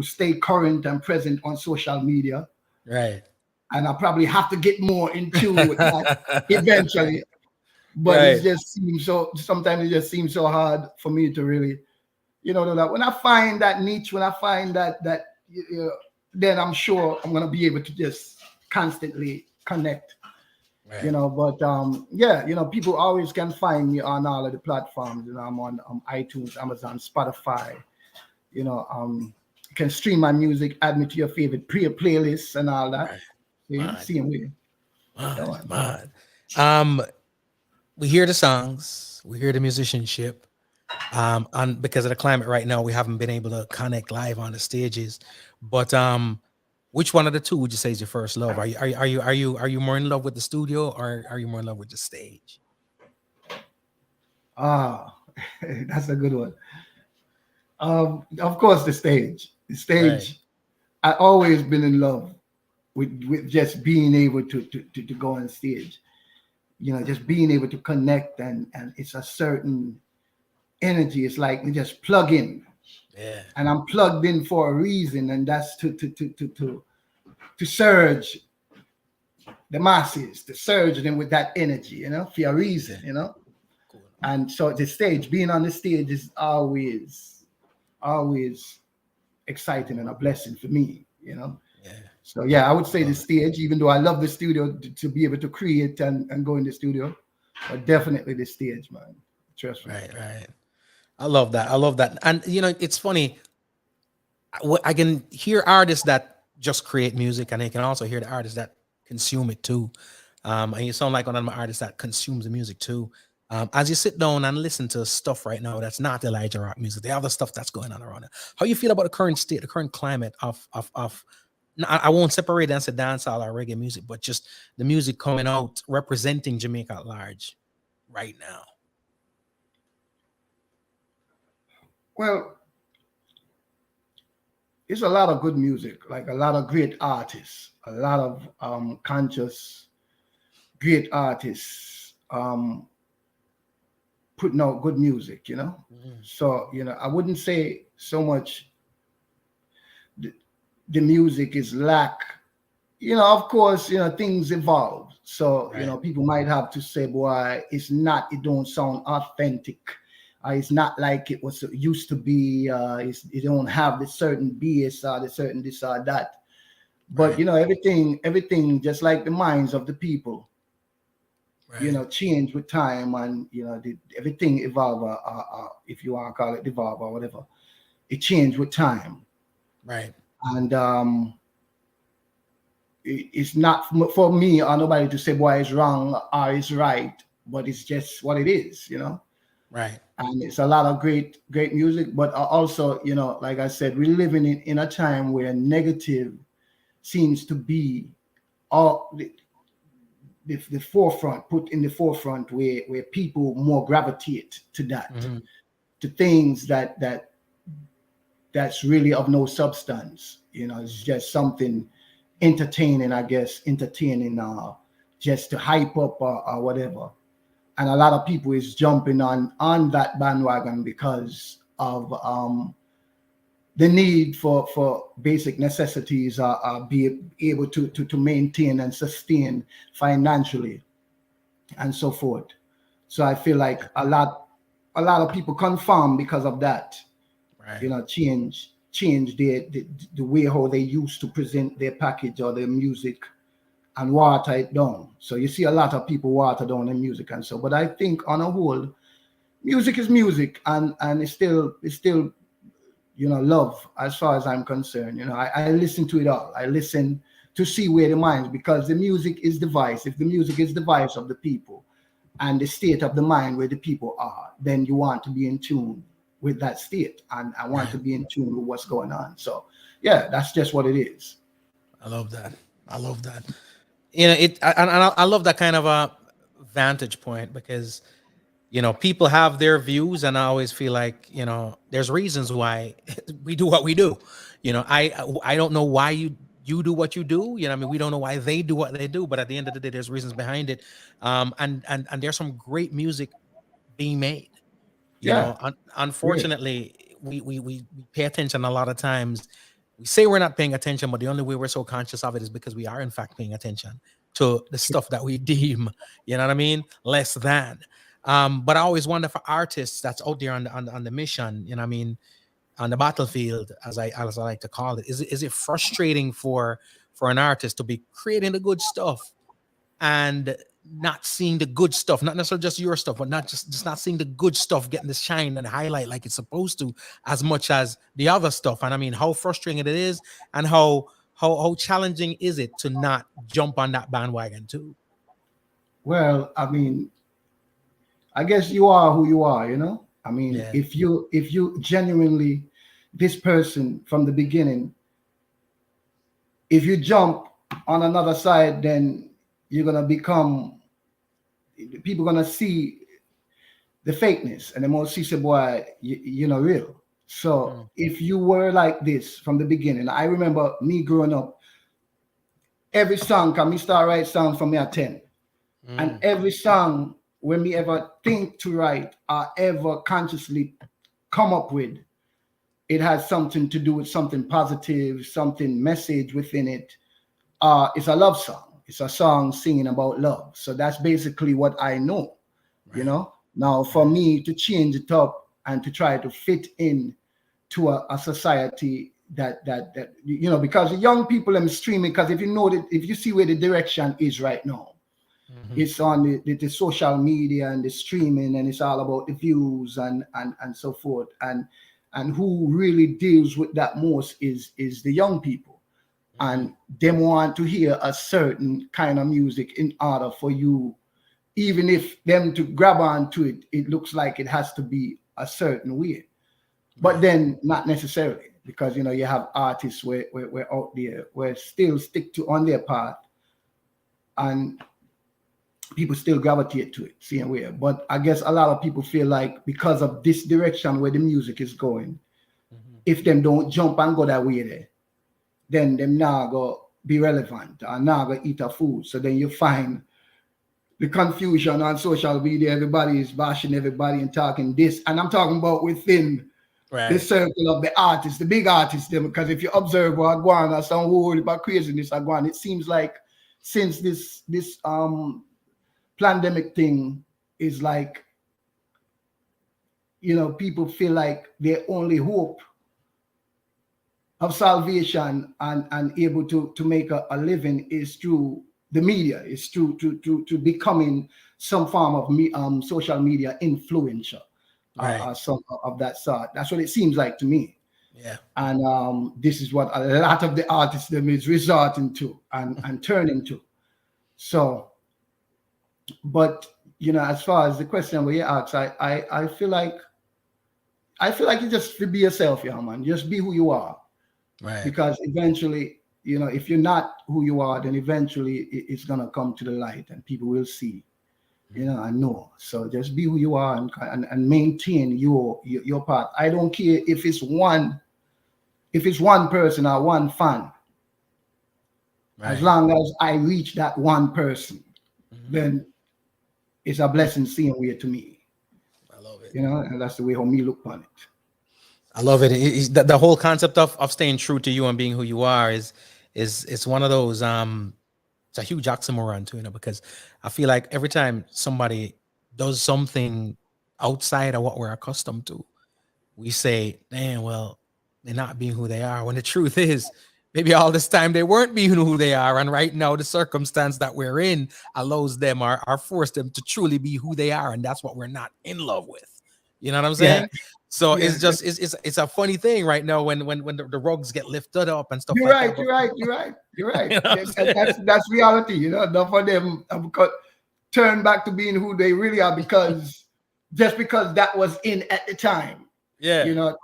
stay current and present on social media. Right. And I probably have to get more in tune with that eventually. But it just seems sometimes it just seems so hard for me to really, that when I find that niche, when I find that then I'm sure I'm gonna be able to just constantly connect. But people always can find me on all of the platforms. I'm on iTunes, Amazon, Spotify. You can stream my music, add me to your favorite playlists and all that. Same way. We hear the songs, we hear the musicianship. And because of the climate right now, we haven't been able to connect live on the stages. But which one of the two would you say is your first love? Are you more in love with the studio, or are you more in love with the stage? That's a good one. Of course, the stage. I always been in love with just being able to go on stage. Just being able to connect, and it's a certain energy. It's like we just plug in. Yeah. And I'm plugged in for a reason, and that's to surge the masses, to surge them with that energy, for a reason, Cool. And so the stage, being on the stage, is always exciting and a blessing for me, Yeah. So I would say the stage, even though I love the studio to be able to create and go in the studio, but definitely the stage, man. Trust me. Right. I love that. And it's funny. I can hear artists that just create music, and I can also hear the artists that consume it too. And you sound like one of my artists that consumes the music too. As you sit down and listen to stuff right now that's not Elijah Rocq music, the other stuff that's going on around it. How you feel about the current state, the current climate of I won't separate and say dancehall or reggae music, but just the music coming out representing Jamaica at large right now? Well, it's a lot of good music, like a lot of great artists, a lot of conscious, great artists. putting out good music, you know. Mhm. So, you know, I wouldn't say so much the music is lack. You know, of course, you know, things evolve. So, you Right. know, people might have to say, boy, it don't sound authentic. It's not like it was used to be. It don't have the certain bass or the certain this or that. But, Right. you know, everything, just like the minds of the people, you Right. know, change with time, and, you know, everything evolve, if you want to call it evolve or whatever. It changed with time. Right. And it's not for me or nobody to say boy it's wrong or it's right, but it's just what it is, you know. Right. And it's a lot of great music, but also, you know, like I said, we're living in a time where negative seems to be all the forefront, put in the forefront, where people more gravitate to that, Mhm. to things that's really of no substance. You know, it's just something entertaining, I guess, just to hype up or whatever. And a lot of people is jumping on that bandwagon because of the need for basic necessities are be able to maintain and sustain financially and so forth. So I feel like a lot of people conform because of that. You Right. know, change the way how they used to present their package or their music, and water it down. So you see a lot of people water down their music and so. But I think on a whole, music is music, and it's still you know, love as far as I'm concerned. You know, I listen to it all. I listen to see where the mind, because the music is the voice. If the music is the voice of the people and the state of the mind where the people are, then you want to be in tune with that state, and I want to Right. be in tune with what's going on. So yeah, that's just what it is. I love that. I love that. You know, I love that kind of a vantage point, because you know people have their views, and I always feel like, you know, there's reasons why we do what we do. You know, I don't know why you do what you do. You know, I mean, we don't know why they do what they do, but at the end of the day, there's reasons behind it. And there's some great music being made. You Yeah, know, great. unfortunately, we pay attention a lot of times. We say we're not paying attention, but the only way we're so conscious of it is because we are in fact paying attention to the stuff that we deem, you know what I mean, less than. But I always wonder for artists that's out there on the mission, you know what I mean, on the battlefield, as I like to call it, is it frustrating for an artist to be creating the good stuff and not seeing the good stuff, not necessarily just your stuff, but not just not seeing the good stuff getting the shine and highlight like it's supposed to, as much as the other stuff. And I mean, how frustrating it is, and how challenging is it to not jump on that bandwagon too? Well, I mean, I guess you are who you are, you know. I mean, Yeah. if you genuinely, this person from the beginning, if you jump on another side, then you're gonna become, people gonna see the fakeness, and the most see say, boy, you know, real. So Mm, if you were like this from the beginning, I remember me growing up, every song, can me start write song from me at 10. And mm, every song when me ever think to write or ever consciously come up with, it has something to do with something positive, something message within it. It's a love song. It's a song singing about love. So that's basically what I know, you right. know. Now, for Right. me to change it up and to try to fit in to a society that you know, because the young people them streaming, because if you know that, if you see where the direction is right now, Mhm. it's on the social media and the streaming, and it's all about the views and so forth, and who really deals with that most is the young people, Mhm. and them want to hear a certain kind of music in order for you, even if them to grab onto it, it looks like it has to be a certain way, but Right. then not necessarily, because you know you have artists where out there where still stick to on their path, and people still gravitate to it same way. But I guess a lot of people feel like because of this direction where the music is going, Mhm. if them don't jump and go that way there, then them now go be relevant or now go eat a food. So then you find the confusion on social media. Everybody is bashing everybody and talking this. And I'm talking about within the circle of the artists, the big artists. Because if you observe what go on, there's some whole about craziness go on. It seems like since this pandemic thing is like, you know, people feel like their only hope of salvation and able to make a living is through the media, is through to becoming some form of social media influencer, or some of that sort. That's what it seems like to me. Yeah. And this is what a lot of the artists them is resorting to and turning to. So, but you know, as far as the question where you ask, I feel like you just be yourself, yeah, man. Just be who you are. Right. Because eventually, you know, if you're not who you are, then eventually it's gonna come to the light and people will see, you know, and know. So just be who you are and maintain your part. I don't care if it's one person or one fan. Right. As long as I reach that one person, then it's a blessing seeing way to me. I love it. You know, and that's the way how me look on it. I love it. The whole concept of staying true to you and being who you are is one of those it's a huge oxymoron too, you know, because I feel like every time somebody does something outside of what we're accustomed to, we say, damn, well, they're not being who they are. When the truth is, maybe all this time they weren't being who they are. And right now, the circumstance that we're in allows them or force them to truly be who they are. And that's what we're not in love with. You know what I'm saying? Yeah. So it's just it's a funny thing right now when the rugs get lifted up and stuff. You're like right. You're right. You know that's reality. You know, enough of them turn back to being who they really are because that was in at the time. Yeah, you know,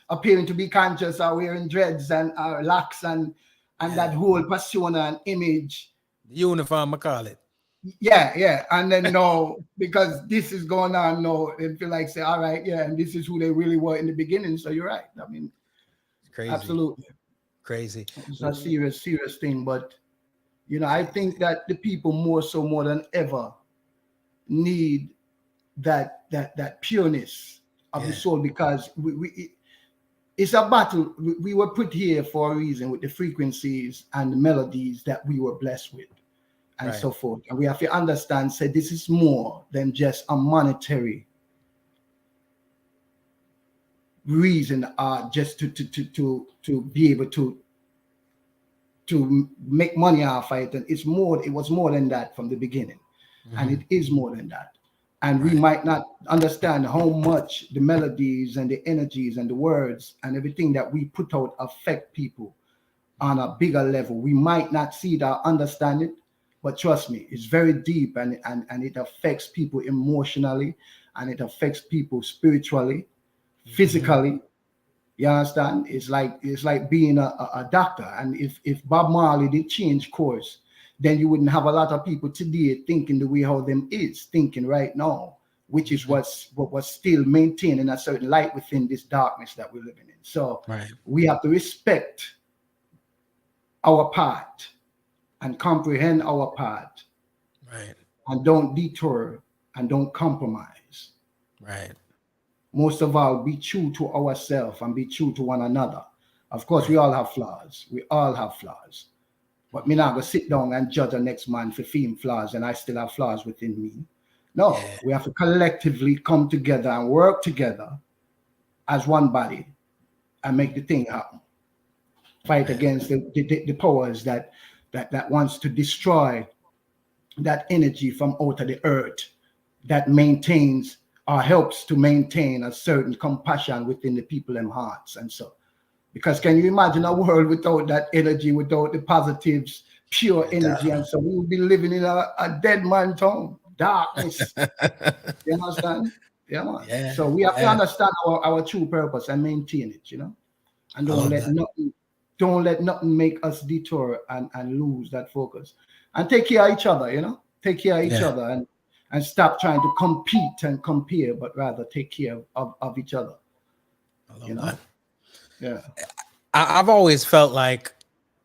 appearing to be conscious or wearing dreads and locks and that whole persona and image. The uniform, I call it. Yeah, and then no, because this is going on, no, they feel like say, all right, yeah, and this is who they really were in the beginning. So you're right. I mean, crazy, absolutely crazy. It's a serious thing, but you know, I think that the people more than ever need that pureness of the soul because it's a battle. We were put here for a reason with the frequencies and the melodies that we were blessed with. And so forth. And we have to understand, say this is more than just a monetary reason, just to be able to make money off it. And it was more than that from the beginning. And it is more than that. And we might not understand how much the melodies and the energies and the words and everything that we put out affect people on a bigger level. We might not see it or understand it. But trust me, it's very deep and it affects people emotionally and it affects people spiritually, physically. You understand? It's like being a doctor. And if Bob Marley did change course, then you wouldn't have a lot of people today thinking the way how them is thinking right now, which is what was still maintaining a certain light within this darkness that we're living in. So we have to respect our part. And comprehend our part, and don't detour and don't compromise. Most of all, be true to ourselves and be true to one another. Of course, we all have flaws. But me not gonna sit down and judge a next man for seeing flaws, and I still have flaws within me. No, we have to collectively come together and work together as one body and make the thing happen. Fight against the powers that wants to destroy that energy from out of the earth that maintains or helps to maintain a certain compassion within the people and hearts. And so, because can you imagine a world without that energy, without the positives, pure energy? And so we will be living in a dead man town, darkness. You understand? Yeah, man. Yeah, so we have to understand our true purpose and maintain it, you know, and don't let nothing make us detour and lose that focus. And take care of each other, you know. Take care of each other and stop trying to compete and compare, but rather take care of each other. I love that. Yeah. I've always felt like,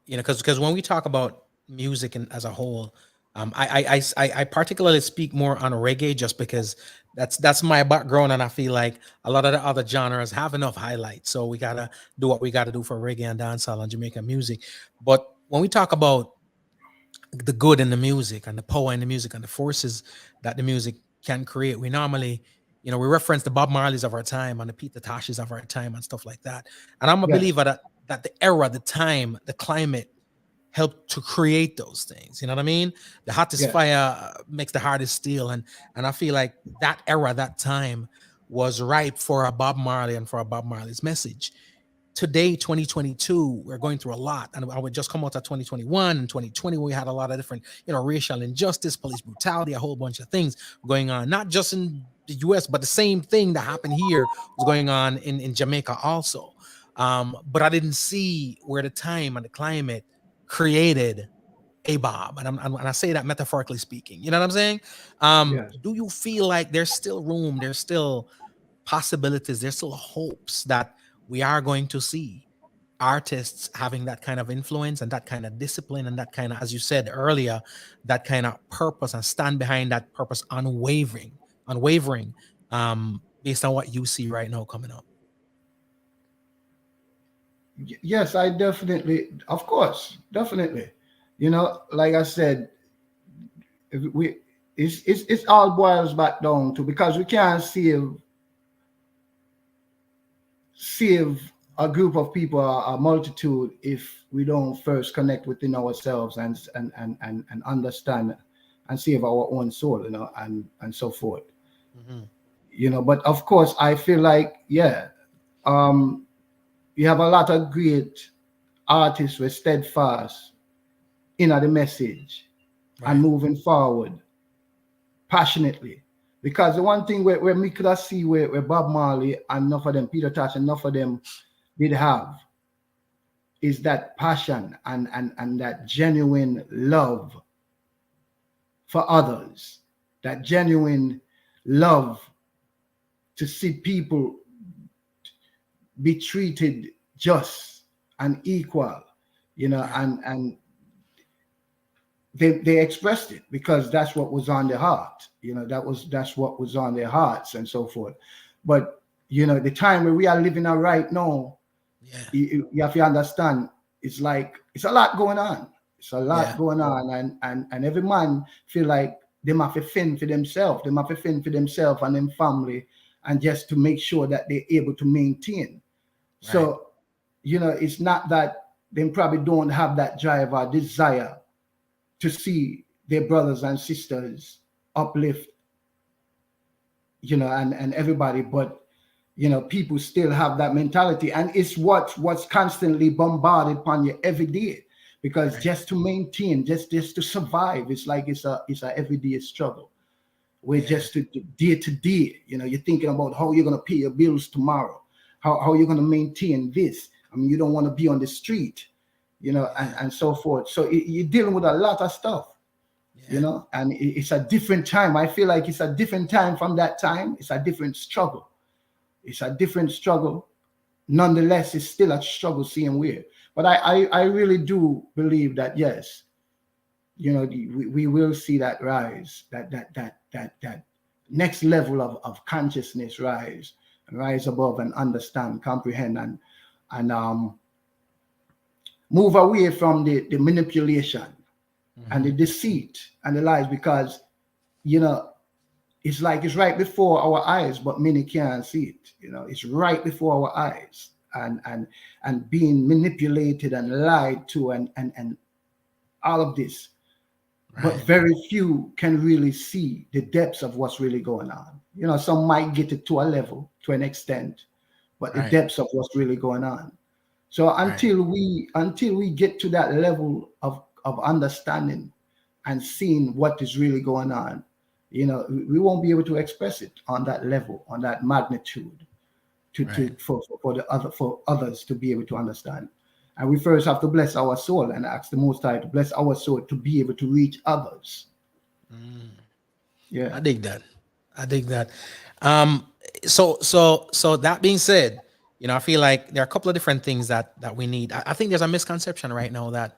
you know, because when we talk about music and as a whole, I particularly speak more on reggae just because that's my background, and I feel like a lot of the other genres have enough highlights. So we gotta do what we gotta do for reggae and dancehall and Jamaican music. But when we talk about the good in the music and the power in the music and the forces that the music can create, we normally, we reference the Bob Marleys of our time and the Peter Toshes of our time and stuff like that. And I'm a Yes. believer that the era, the time, the climate helped to create those things. You know what I mean? The hottest Yes. fire makes the hardest steel, and I feel like that era, that time, was ripe for a Bob Marley and for a Bob Marley's message. Today, 2022, we're going through a lot, and I would just come out of 2021 and 2020. We had a lot of different, racial injustice, police brutality, a whole bunch of things going on, not just in the US, but the same thing that happened here was going on in Jamaica also. But I didn't see where the time and the climate created a Bob, and I say that metaphorically speaking. You know what I'm saying? Yes. Do you feel like there's still room, there's still possibilities, there's still hopes that we are going to see artists having that kind of influence and that kind of discipline and that kind of, as you said earlier, that kind of purpose, and stand behind that purpose unwavering, based on what you see right now coming up? Yes, I definitely, of course, definitely. Like I said, it's all boils back down to, because we can't save a group of people, a multitude, if we don't first connect within ourselves and understand and save our own soul, and so forth. But of course, I feel like, you have a lot of great artists who are steadfast in the message and moving forward passionately. Because the one thing where we could have see where Bob Marley and enough of them, Peter Tosh, enough of them did have, is that passion and that genuine love for others, that genuine love to see people be treated just and equal, and they expressed it because that's what was on their heart. That's what was on their hearts and so forth. But the time where we are living in right now, you have to understand, it's like it's a lot going on. It's a lot going on, and every man feel like they have to fend for themselves. They have to fend for themselves and them family, and just to make sure that they're able to maintain. So, it's not that they probably don't have that drive or desire to see their brothers and sisters uplift, and everybody, but people still have that mentality, and it's what's constantly bombarded upon you every day, because just to maintain, just to survive, it's like it's a everyday struggle. We're just to day to day, you're thinking about how you're gonna pay your bills tomorrow, how you're gonna maintain this. I mean, you don't want to be on the street, and so forth. So you're dealing with a lot of stuff, and it's a different time. I feel like it's a different time from that time. It's a different struggle. It's a different struggle. Nonetheless, it's still a struggle, same way. But I really do believe that, yes, we will see that rise, that next level of consciousness rise above and understand, comprehend, and move away from the manipulation and the deceit and the lies, because it's like it's right before our eyes, but many can't see it. It's right before our eyes, and being manipulated and lied to, and all of this. But very few can really see the depths of what's really going on. Some might get it to a level, to an extent, but the depths of what's really going on. So until we get to that level of understanding and seeing what is really going on, we won't be able to express it on that level, on that magnitude, for others to be able to understand. And we first have to bless our soul and ask the Most High to bless our soul to be able to reach others. I dig that. So that being said, I feel like there are a couple of different things that we need. I think there's a misconception right now that,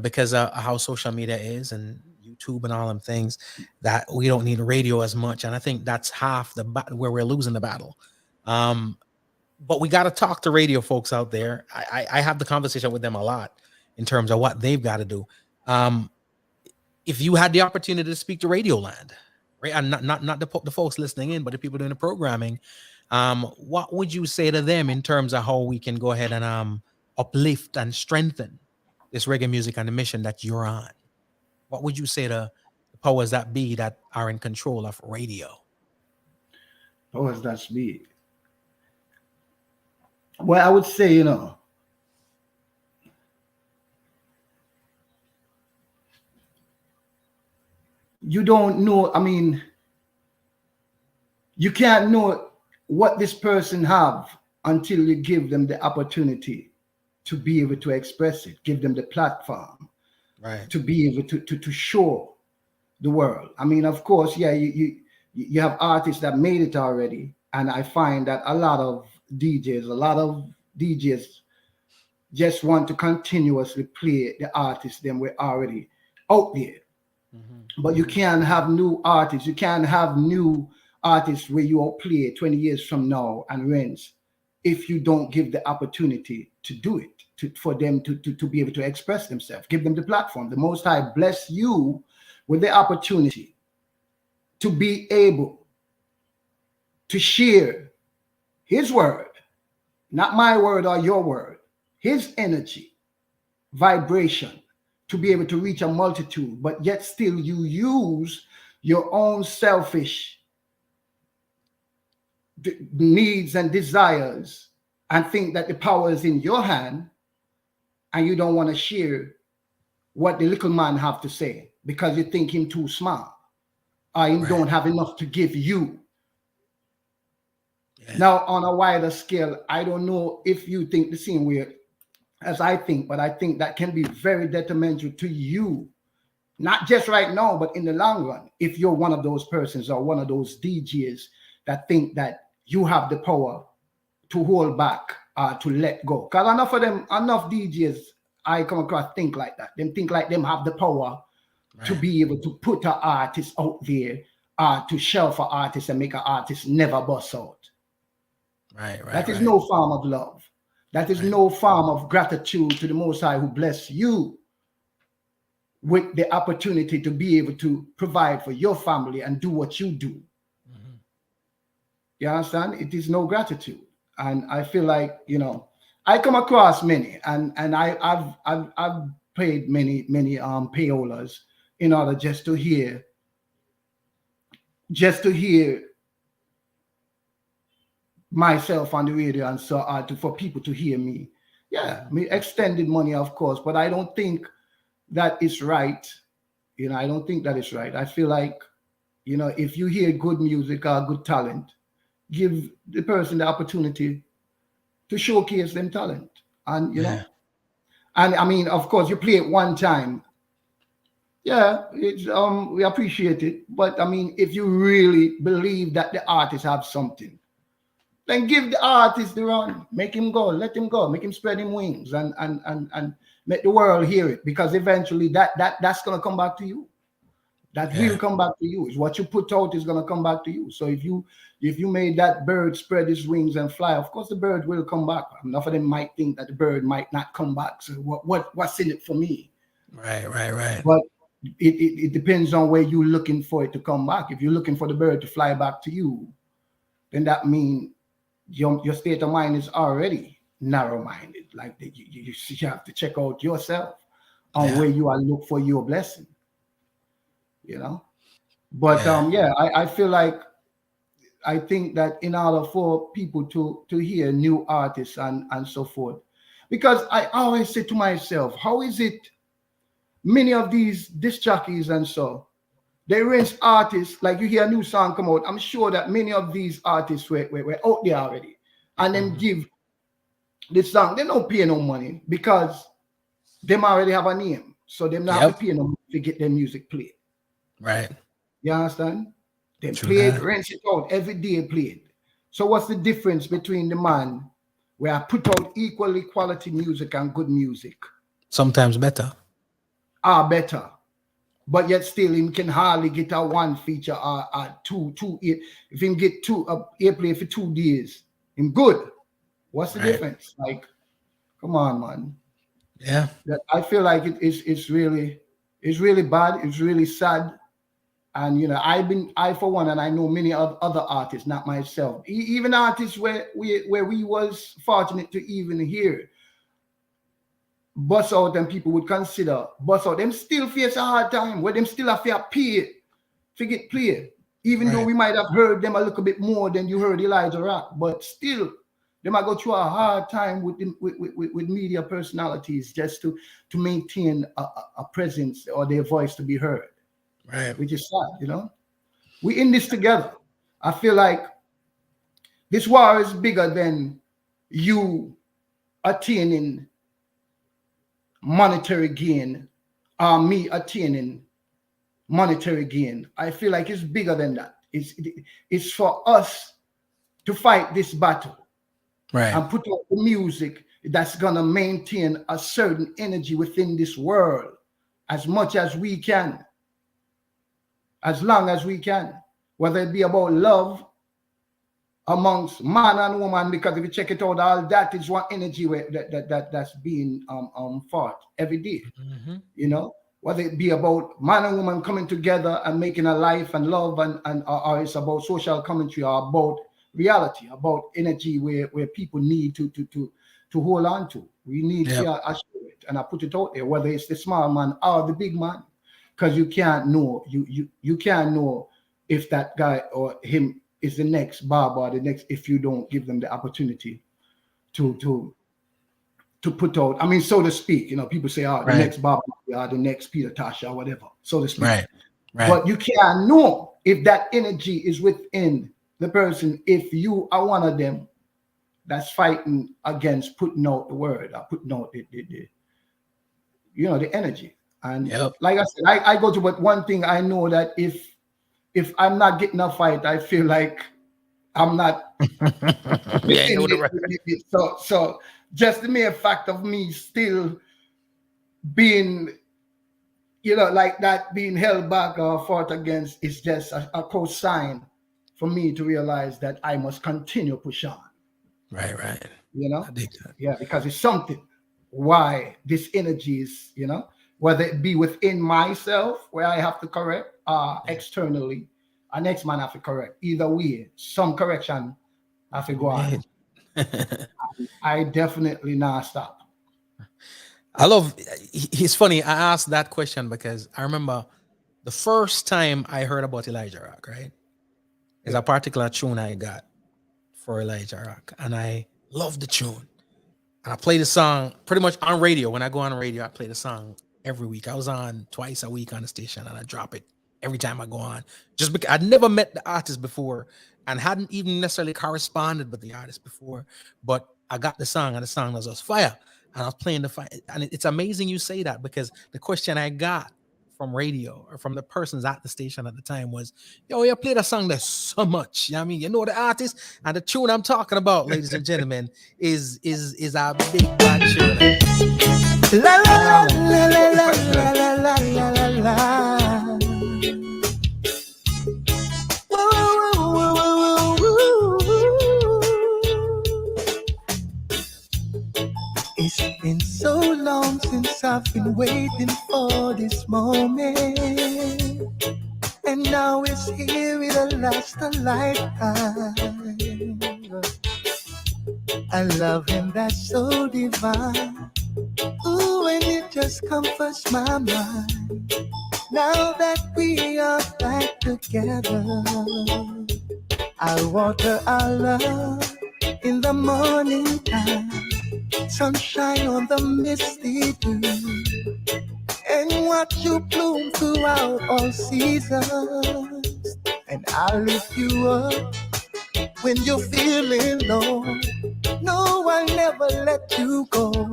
because of how social media is, and YouTube and all them things, that we don't need radio as much. And I think that's half where we're losing the battle. But we got to talk to radio folks out there. I have the conversation with them a lot in terms of what they've got to do. If you had the opportunity to speak to Radio Land, right, and not the folks listening in, but the people doing the programming, what would you say to them in terms of how we can go ahead and uplift and strengthen this reggae music and the mission that you're on? What would you say to the powers that be that are in control of radio? Powers that be. Well, I would say, you don't know. I mean, you can't know what this person have until you give them the opportunity to be able to express it, give them the platform, right, to be able to show the world. I mean, of course, yeah, you have artists that made it already, and I find that a lot of DJs just want to continuously play the artists them were already out there. But you can't have new artists. You can't have new artists where you all play 20 years from now and rents if you don't give the opportunity to do it, for them to be able to express themselves. Give them the platform. The Most High bless you with the opportunity to be able to share his word, not my word or your word, his energy, vibration, to be able to reach a multitude, but yet still you use your own selfish needs and desires and think that the power is in your hand, and you don't want to share what the little man have to say because you think him too smart or he don't have enough to give you. Yeah. Now, on a wider scale, I don't know if you think the same way as I think, but I think that can be very detrimental to you, not just right now, but in the long run, if you're one of those persons or one of those DJs that think that you have the power to hold back or to let go. Because enough DJs I come across think like that. Them think like them have the power to be able to put an artist out there, to shelf an artist and make an artist never bust out. That is no form of love. That is no form of gratitude to the Most High who bless you with the opportunity to be able to provide for your family and do what you do. You understand? It is no gratitude. And I feel like, I come across many, and I've played many payolas in order just to hear myself on the radio, and so for people to hear me. Yeah, I mean, extended money, of course, but I don't think that is right. I don't think that is right. I feel like, if you hear good music or good talent, give the person the opportunity to showcase them talent. And, and I mean, of course, you play it one time. Yeah, it's we appreciate it. But I mean, if you really believe that the artists have something, then give the artist the run. Make him go. Let him go. Make him spread him wings and make the world hear it. Because eventually that's gonna come back to you. That will come back to you. Is what you put out is gonna come back to you. So if you made that bird spread his wings and fly, of course the bird will come back. Enough of them might think that the bird might not come back. So what's in it for me? Right. But it depends on where you're looking for it to come back. If you're looking for the bird to fly back to you, then that means your state of mind is already narrow-minded. Like you have to check out yourself on where you are look for your blessing. But I feel like, I think that in order for people to hear new artists and so forth, because I always say to myself, how is it many of these disc jockeys and so, they rinse artists, like you hear a new song come out, I'm sure that many of these artists were out there already, and then give this song, they don't pay no money because them already have a name, so them not have to pay no money to get their music played. Right. You understand? They play it, rinse it out, every day played. So what's the difference between the man where I put out equally quality music and good music? Sometimes better. Better. but yet still him can hardly get a one feature or two. If him get two airplay for 2 days, him good. What's the difference? Like, come on, man. Yeah. I feel like it's really bad. It's really sad. And you know, I for one, and I know many other artists, not myself, even artists where we was fortunate to even hear bust out, and people would consider bust out, them still face a hard time where them still have to pay to get played. Even though we might have heard them a little bit more than you heard Elijah Rocq, but still they might go through a hard time with media personalities just to maintain a presence or their voice to be heard. Right. Which is sad, you know. We in this together. I feel like this war is bigger than you attaining monetary gain or me attaining monetary gain. I feel like it's bigger than that. It's for us to fight this battle. Right. And put out the music that's gonna maintain a certain energy within this world as much as we can. As long as we can, whether it be about love amongst man and woman, because if you check it out, all that is one energy that's being fought every day. Mm-hmm. You know, whether it be about man and woman coming together and making a life and love, and or it's about social commentary, or about reality, about energy where people need to hold on to. We need to assure it, and I put it out there, whether it's the small man or the big man. Because you can't know, you can't know if that guy or him is the next Bob or the next, if you don't give them the opportunity to put out. I mean, so to speak. You know, people say, "Oh, the next Bob or the next Peter Tosh or whatever," so to speak. Right. But you can't know if that energy is within the person if you are one of them that's fighting against putting out the word or putting out the energy. And like I said, I go to, but one thing I know, that if I'm not getting a fight, I feel like I'm not. So just the mere fact of me still being, like that, being held back or fought against, is just a co-sign for me to realize that I must continue push on. Right. You know? I dig that. Yeah, because it's something why this energy is, whether it be within myself where I have to correct, externally, our next man have to correct. Either way, some correction have to go on. I definitely not stop. He's funny. I asked that question because I remember the first time I heard about Elijah Rocq, right? There's a particular tune I got for Elijah Rocq, and I love the tune. And I play the song pretty much on radio. When I go on radio, I play the song every week. I was on twice a week on the station, and I drop it every time I go on. Just because I'd never met the artist before and hadn't even necessarily corresponded with the artist before, but I got the song, and the song was fire. And I was playing the fire. And it's amazing you say that, because the question I got from radio or from the persons at the station at the time was, "Yo, you played a song that's so much. You know what I mean? You know the artist, and the tune I'm talking about, ladies and gentlemen, is a big bad tune." La la la la la la la la la la. It's been so long since I've been waiting for this moment, and now it's here, it'll last a lifetime. A loving that's so divine, ooh, and it just comforts my mind. Now that we are back together, I'll water our love in the morning time, sunshine on the misty dew, and watch you bloom throughout all seasons. And I'll lift you up when you're feeling low. No, I'll never let you go.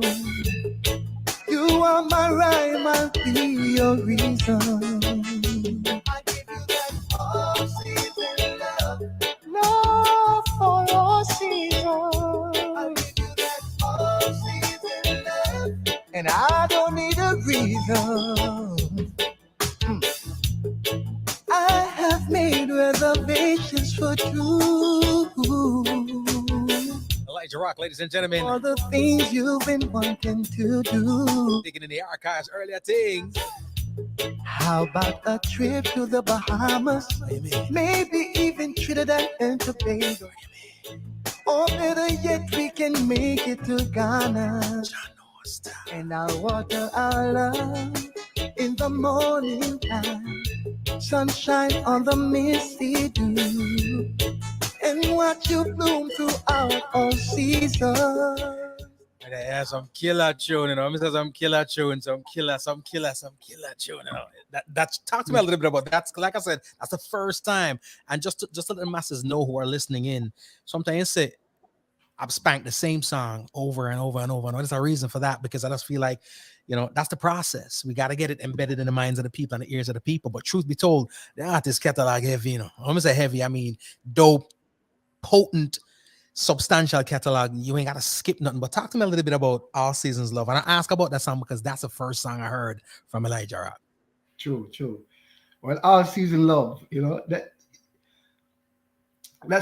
You are my rhyme, I'll be your reason. I give you that all-season love, love for all seasons. I give you that all-season love, and I don't need a reason. you true. Elijah Rocq, ladies and gentlemen. All the things you've been wanting to do. Digging in the archives, earlier things. How about a trip to the Bahamas? Maybe even Trinidad and Tobago. Or better yet, we can make it to Ghana. And I'll water our love in the morning time. Sunshine on the misty dew. And watch you bloom throughout all seasons. Yeah, some killer tune, you know. Mr. Some killer tune, some killer tune, you know. That's talk to me a little bit about that. That's like I said, that's the first time. And just to let the masses know who are listening in, sometimes you say I've spanked the same song over and over and over. And there's a reason for that, because I just feel like, you know, that's the process. We got to get it embedded in the minds of the people and the ears of the people. But truth be told, the artist catalog heavy, you know. I'm gonna say heavy, I mean dope, potent, substantial catalog. You ain't got to skip nothing. But talk to me a little bit about All Seasons Love. And I ask about that song because that's the first song I heard from Elijah Rocq. True. Well, All Season Love, you know, that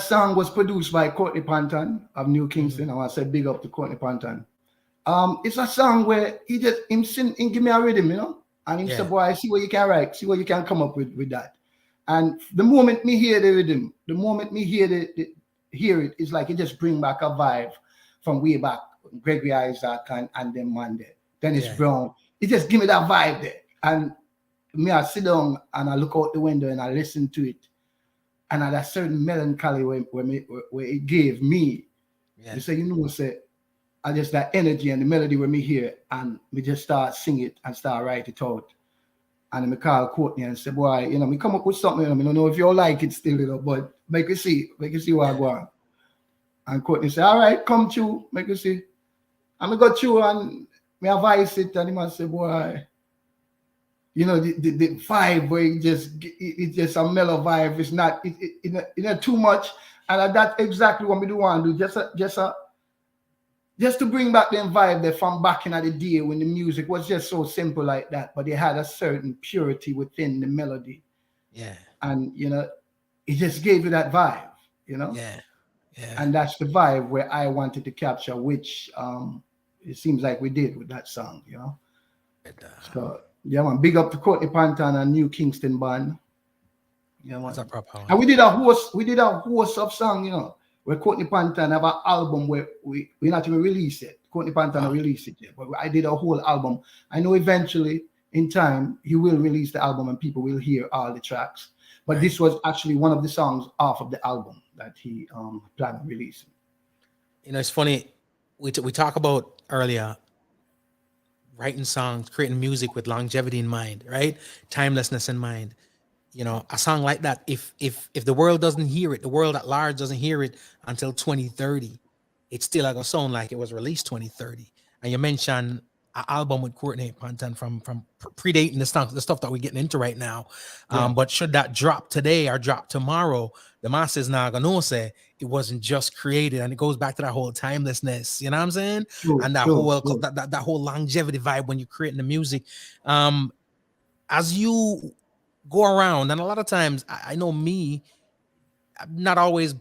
song was produced by Courtney Panton of New Kingston. I want to say big up to Courtney Panton. It's a song where he give me a rhythm, you know, and he said, boy, see what you can write, see what you can come up with that. And the moment me hear the rhythm, the moment me hear hear it, it's like it just bring back a vibe from way back, Gregory Isaac and then Monday, Dennis Brown. It just give me that vibe there. And me, I sit down and I look out the window and I listen to it. And at a certain melancholy where it gave me, you say, you know, say, I just that energy and the melody where me hear and me just start sing it and start write it out. And I call Courtney and say, boy, you know, me come up with something, I don't know if you like it still, you know, but make you see what I want. And Courtney say, all right, come through, make you see. And I go through and me voice it and he must say, boy, you know, the vibe where it's just a mellow vibe. It's not too much. And that's exactly what we do want to do. Just to bring back the vibe there from back in the day when the music was just so simple like that, but it had a certain purity within the melody. Yeah. And, you know, it just gave you that vibe, you know? Yeah. And that's the vibe where I wanted to capture, which it seems like we did with that song, you know? So, yeah, man, big up to Courtney Panton and New Kingston band. Yeah, man. And we did a host of song, you know, where Courtney Panton have an album where we not even released it. Courtney Panton released it yet, but I did a whole album. I know eventually in time he will release the album and people will hear all the tracks. But this was actually one of the songs off of the album that he planned on releasing. You know, it's funny. We talk about earlier writing songs, creating music with longevity in mind, right? Timelessness in mind. You know, a song like that, if the world doesn't hear it, the world at large doesn't hear it until 2030, it's still gonna sound like it was released 2030. And you mentioned an album with Courtney Panton from predating the stuff that we're getting into right now. But should that drop today or drop tomorrow, the masses now gonna say it wasn't just created, and it goes back to that whole timelessness. You know what I'm saying? And that whole longevity vibe when you're creating the music. As you go around, and a lot of times I know me, I'm not always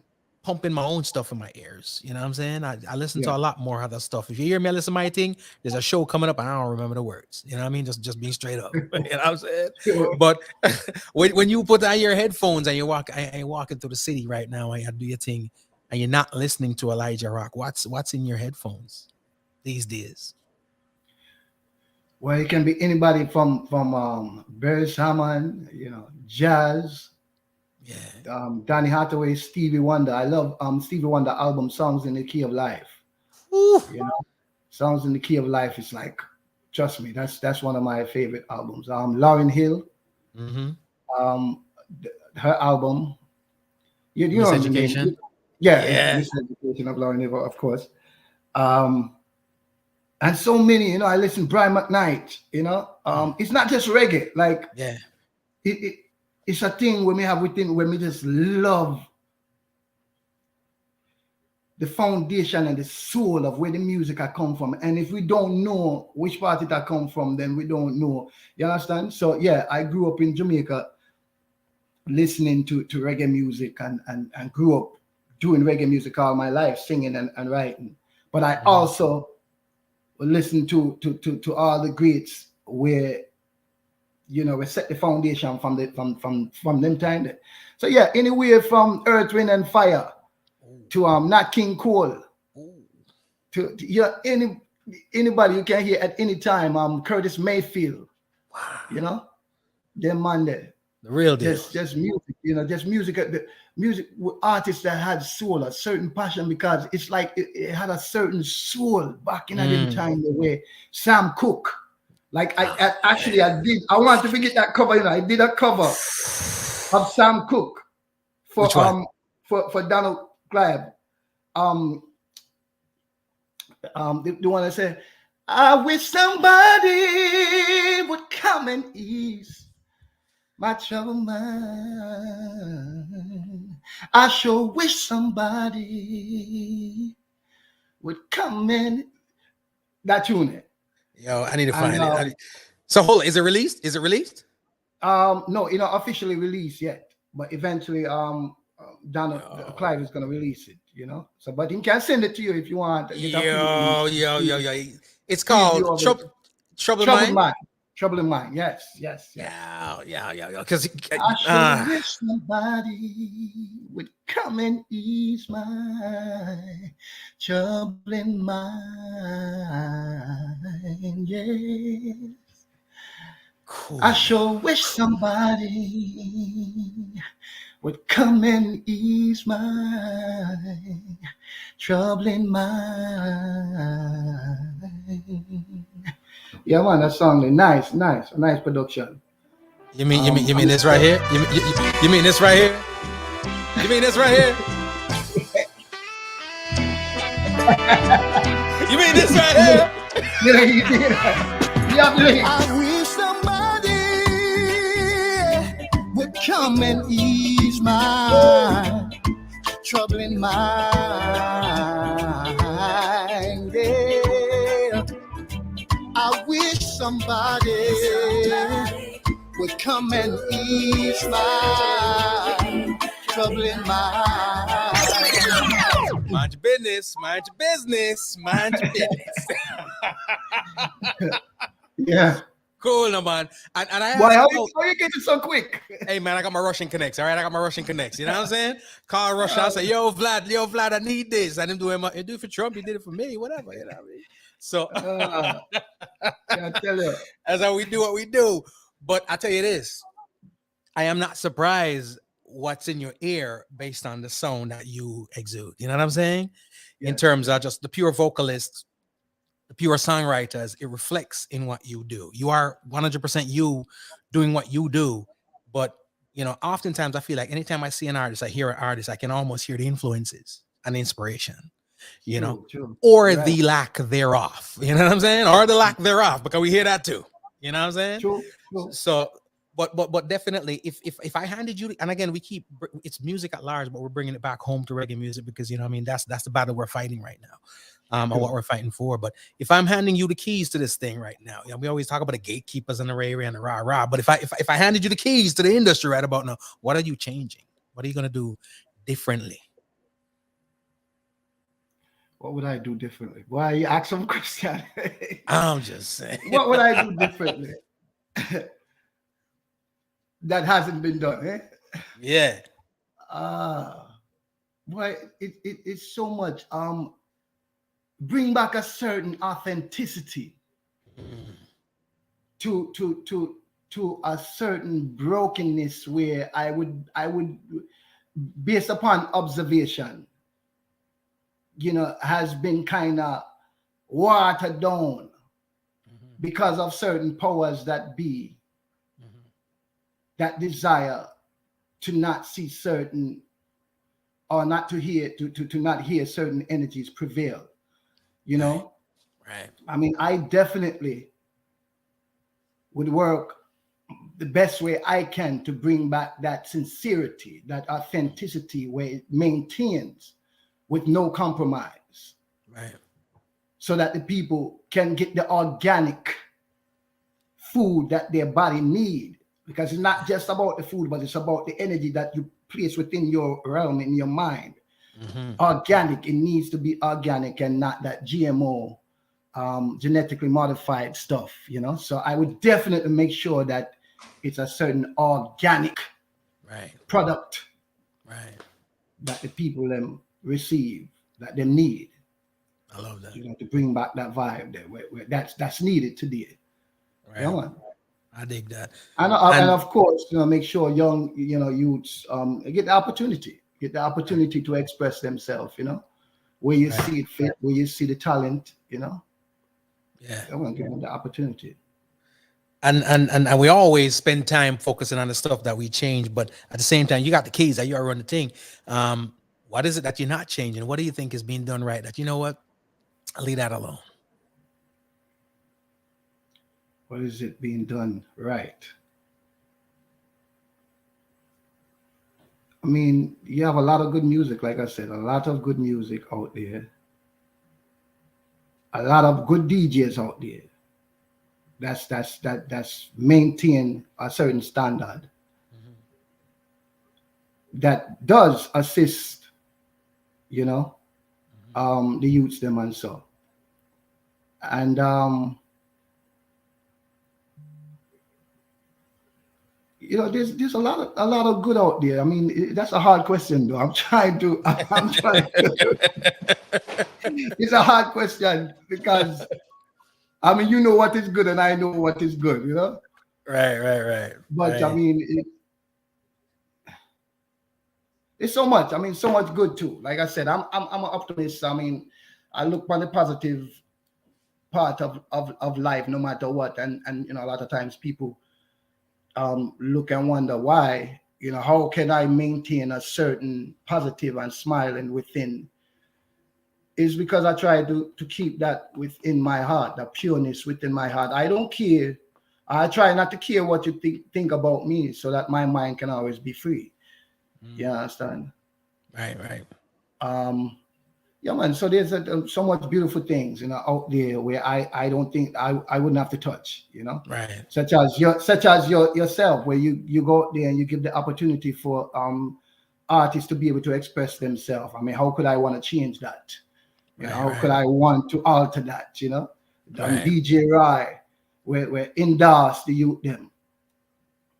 pumping my own stuff in my ears. You know what I'm saying? I listen to a lot more other stuff. If you hear me listen to my thing, there's a show coming up and I don't remember the words. You know what I mean? Just being straight up. You know what I'm saying? But when you put on your headphones and you're walking through the city right now and you do your thing and you're not listening to Elijah Rocq, what's in your headphones these days? Well, it can be anybody from Barry Hammond, you know, jazz. Danny Hathaway, Stevie Wonder. I love Stevie Wonder album Songs in the Key of Life. Ooh. You know, Songs in the Key of Life is like, trust me, that's one of my favorite albums. Lauryn Hill, her album. You know Miseducation. Miseducation of Lauryn Hill, of course. And so many, you know, I listen to Brian McKnight, you know. It's not just reggae, like it's a thing where we have within where we just love the foundation and the soul of where the music I come from. And if we don't know which part it I come from, then we don't know. You understand? So yeah, I grew up in Jamaica listening to reggae music and grew up doing reggae music all my life, singing and writing. But I also listen to all the greats where, you know, we set the foundation from them time. So yeah, anywhere from Earth, Wind and Fire to Nat King Cole to yeah, anybody you can hear at any time. Curtis Mayfield, you know, them man there. The real deal. Just music, you know, just music. The music with artists that had soul, a certain passion, because it's like it had a certain soul back in that time. The way Sam Cooke, like I want to forget that cover. You know, I did a cover of Sam Cooke for for Donald Clive. The one that said, "I wish somebody would come and ease my trouble mind. I sure wish somebody would come in." That tune. Yo, I need to find it. So hold on, is it released? Is it released? No, you know, officially released yet, but eventually, Donald Clive is gonna release it. You know, so but he can send it to you if you want. Yo. It's called Trouble in Mind. Trouble in Mind. Yes. Yeah. Because I sure wish somebody would come and ease my trouble in mind. Yes. Cool. I sure wish somebody would come and ease my trouble in mind. Yeah, man, that song is nice production. You mean this right here? You mean this right here? You mean this right here? You mean this right here? Yeah, you did. Yeah, I wish somebody would come and ease my trouble in mind. Yeah. I wish somebody would come and ease my trouble in mind. Mind your business. Mind your business. Mind your business. Yeah. Cool, no man. And I Why? How you get it so quick? Hey man, I got my Russian connects. All right, I got my Russian connects. You know what I'm saying? Call Russia. I say, yo, Vlad, I need this. I didn't do it. Do it for Trump. He did it for me. Whatever. You know what I mean? So I tell you, that's how we do what we do. But I tell you this, I am not surprised what's in your ear based on the sound that you exude. You know what I'm saying? Yeah. In terms of just the pure vocalists, the pure songwriters, it reflects in what you do. You are 100% you doing what you do. But, you know, oftentimes I feel like anytime I see an artist, I hear an artist, I can almost hear the influences and the inspiration, you know, or the lack thereof. You know what I'm saying? Or the lack thereof, because we hear that too. You know what I'm saying? True. So, but definitely, if I handed you, and again, it's music at large, but we're bringing it back home to reggae music because, you know what I mean, that's the battle we're fighting right now. Or what we're fighting for. But if I'm handing you the keys to this thing right now, you know, we always talk about the gatekeepers and the ray and the rah. But if I handed you the keys to the industry right about now, what are you changing? What are you gonna do differently? What would I do differently? Why you ask some question? I'm just saying. What would I do differently? That hasn't been done, eh? Yeah. Boy, it's so much. Bring back a certain authenticity to a certain brokenness where I would based upon observation, you know, has been kind of watered down because of certain powers that be that desire to not see certain or not to hear to not hear certain energies prevail. You know, right. I mean, I definitely would work the best way I can to bring back that sincerity, that authenticity where it maintains with no compromise. Right. So that the people can get the organic food that their body need, because it's not just about the food, but it's about the energy that you place within your realm, in your mind. Organic, it needs to be organic and not that GMO, genetically modified stuff, you know. So I would definitely make sure that it's a certain organic product that the people them receive, that they need. I love that. You know, to bring back that vibe there, where that's needed today. Right. Yeah, man. I dig that. And of course, you know, make sure young, you know, youths get the opportunity to express themselves, you know, where you see it fit, where you see the talent, you know. Yeah. I want to give them the opportunity. And we always spend time focusing on the stuff that we change, but at the same time, you got the keys that you are running the thing. What is it that you're not changing? What do you think is being done right? That, you know what, I'll leave that alone. What is it being done right? I mean, you have a lot of good music, like I said, a lot of good music out there. A lot of good DJs out there. That's maintain a certain standard. That does assist, you know, the youths them and so. And you know, there's a lot of good out there. I mean, that's a hard question, though. I'm trying to. It's a hard question because, I mean, you know what is good, and I know what is good. You know. Right. But I mean, it's so much. I mean, so much good too. Like I said, I'm an optimist. I mean, I look on the positive part of life, no matter what. And you know, a lot of times people look and wonder why, you know, how can I maintain a certain positive and smiling within? Is because I try to keep that within my heart, the pureness within my heart. I don't care. I try not to care what you think about me, so that my mind can always be free. You understand? Right. Yeah, man. So there's so much beautiful things, you know, out there where I don't think I wouldn't have to touch, you know, right. Such as yourself, where you go out there and you give the opportunity for artists to be able to express themselves. I mean, how could I want to change that? You know, how could I want to alter that? You know, DJ Rye, where endorse the youth them,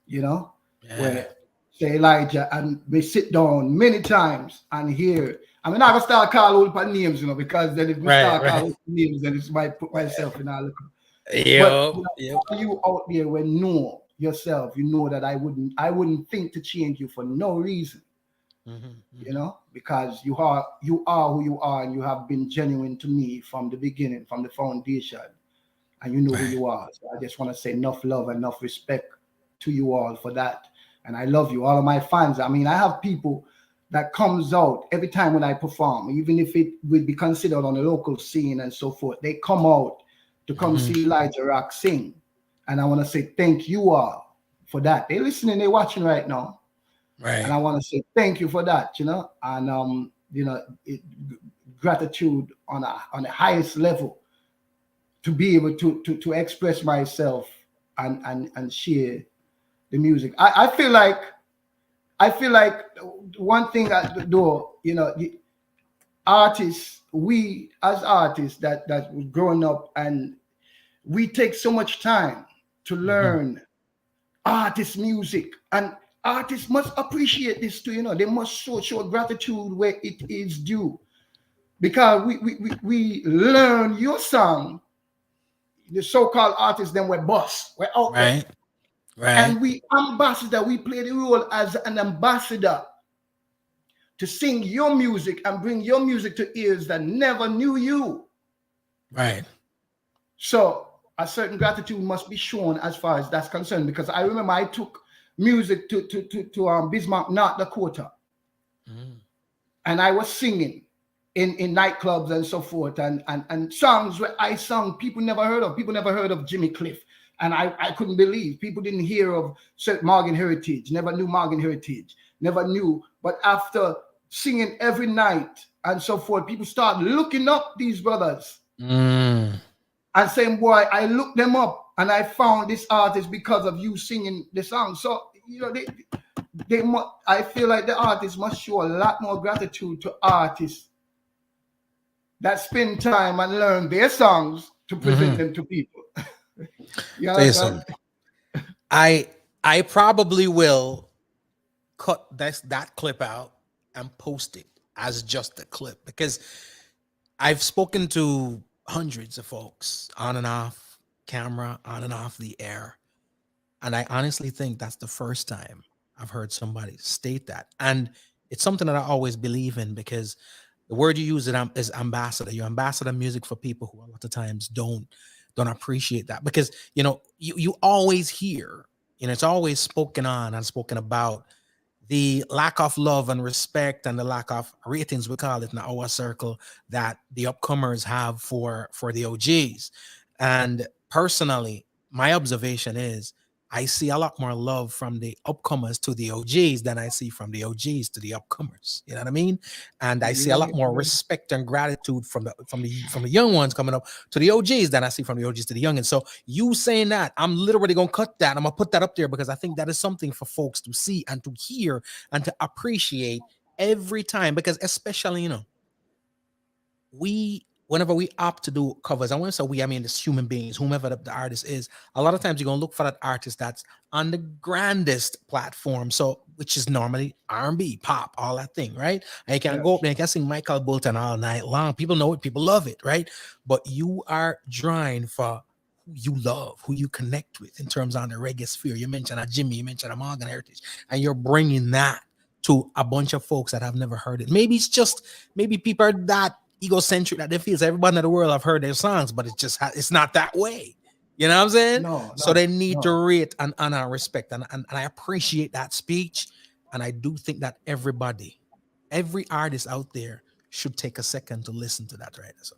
you know, where say Elijah, and we sit down many times and hear. I mean, I gonna start calling all names, you know, because then if we start calling names, then it's might put myself in a look. But you know, you out there when know yourself, you know that I wouldn't think to change you for no reason. You know, because you are who you are, and you have been genuine to me from the beginning, from the foundation, and you know who you are. So I just want to say enough love, enough respect to you all for that. And I love you, all of my fans. I mean, I have people that comes out every time when I perform, even if it would be considered on the local scene and so forth. They come out to come see Elijah Rocq sing. And I want to say thank you all for that. They're listening, they're watching right now. Right. And I want to say thank you for that, you know. And you know, gratitude on the highest level to be able to express myself and share the music. I feel like one thing at the door, you know, the artists, we as artists that was growing up, and we take so much time to learn artist music, and artists must appreciate this too. You know, they must show gratitude where it is due, because we learn your song. The so-called artists, then we're boss, we're out there. Right. And we play the role as an ambassador to sing your music and bring your music to ears that never knew you. Right. So a certain gratitude must be shown as far as that's concerned, because I remember I took music to Bismarck, North Dakota. And I was singing in nightclubs and so forth, and songs where I sung people never heard of. People never heard of Jimmy Cliff. And I couldn't believe people didn't hear of Morgan Heritage, never knew Morgan Heritage, never knew. But after singing every night and so forth, people start looking up these brothers and saying, boy, I looked them up and I found this artist because of you singing the song. So I feel like the artist must show a lot more gratitude to artists that spend time and learn their songs to present them to people. You Tell you understand? something. I probably will cut that clip out and post it as just a clip, because I've spoken to hundreds of folks on and off camera, on and off the air, and I honestly think that's the first time I've heard somebody state that. And it's something that I always believe in, because the word you use is ambassador. You ambassador music for people who a lot of times don't appreciate that, because you always hear, it's always spoken on and spoken about the lack of love and respect and the lack of ratings, we call it in our circle, that the upcomers have for the OGs. And personally, my observation is I see a lot more love from the upcomers to the OGs than I see from the OGs to the upcomers. You know what I mean? And I see a lot more respect and gratitude from the young ones coming up to the OGs than I see from the OGs to the youngins. So you saying that, I'm literally gonna cut that. I'm gonna put that up there, because I think that is something for folks to see and to hear and to appreciate every time. Because especially, whenever we opt to do covers, and when I say we, I mean this human beings, whomever the artist is, a lot of times you're gonna look for that artist that's on the grandest platform, so which is normally R&B, pop, all that thing, right? And you can go up there and you can sing Michael Bolton all night long. People know it, people love it, right? But you are drawing for who you love, who you connect with in terms of the reggae sphere. You mentioned a Jimmy, you mentioned a Morgan Heritage, and you're bringing that to a bunch of folks that have never heard it. Maybe people are that egocentric that they feel everybody in the world have heard their songs, but it's not that way. You know what I'm saying? So they need to rate and honor and respect. And I appreciate that speech. And I do think that every artist out there should take a second to listen to that, right? So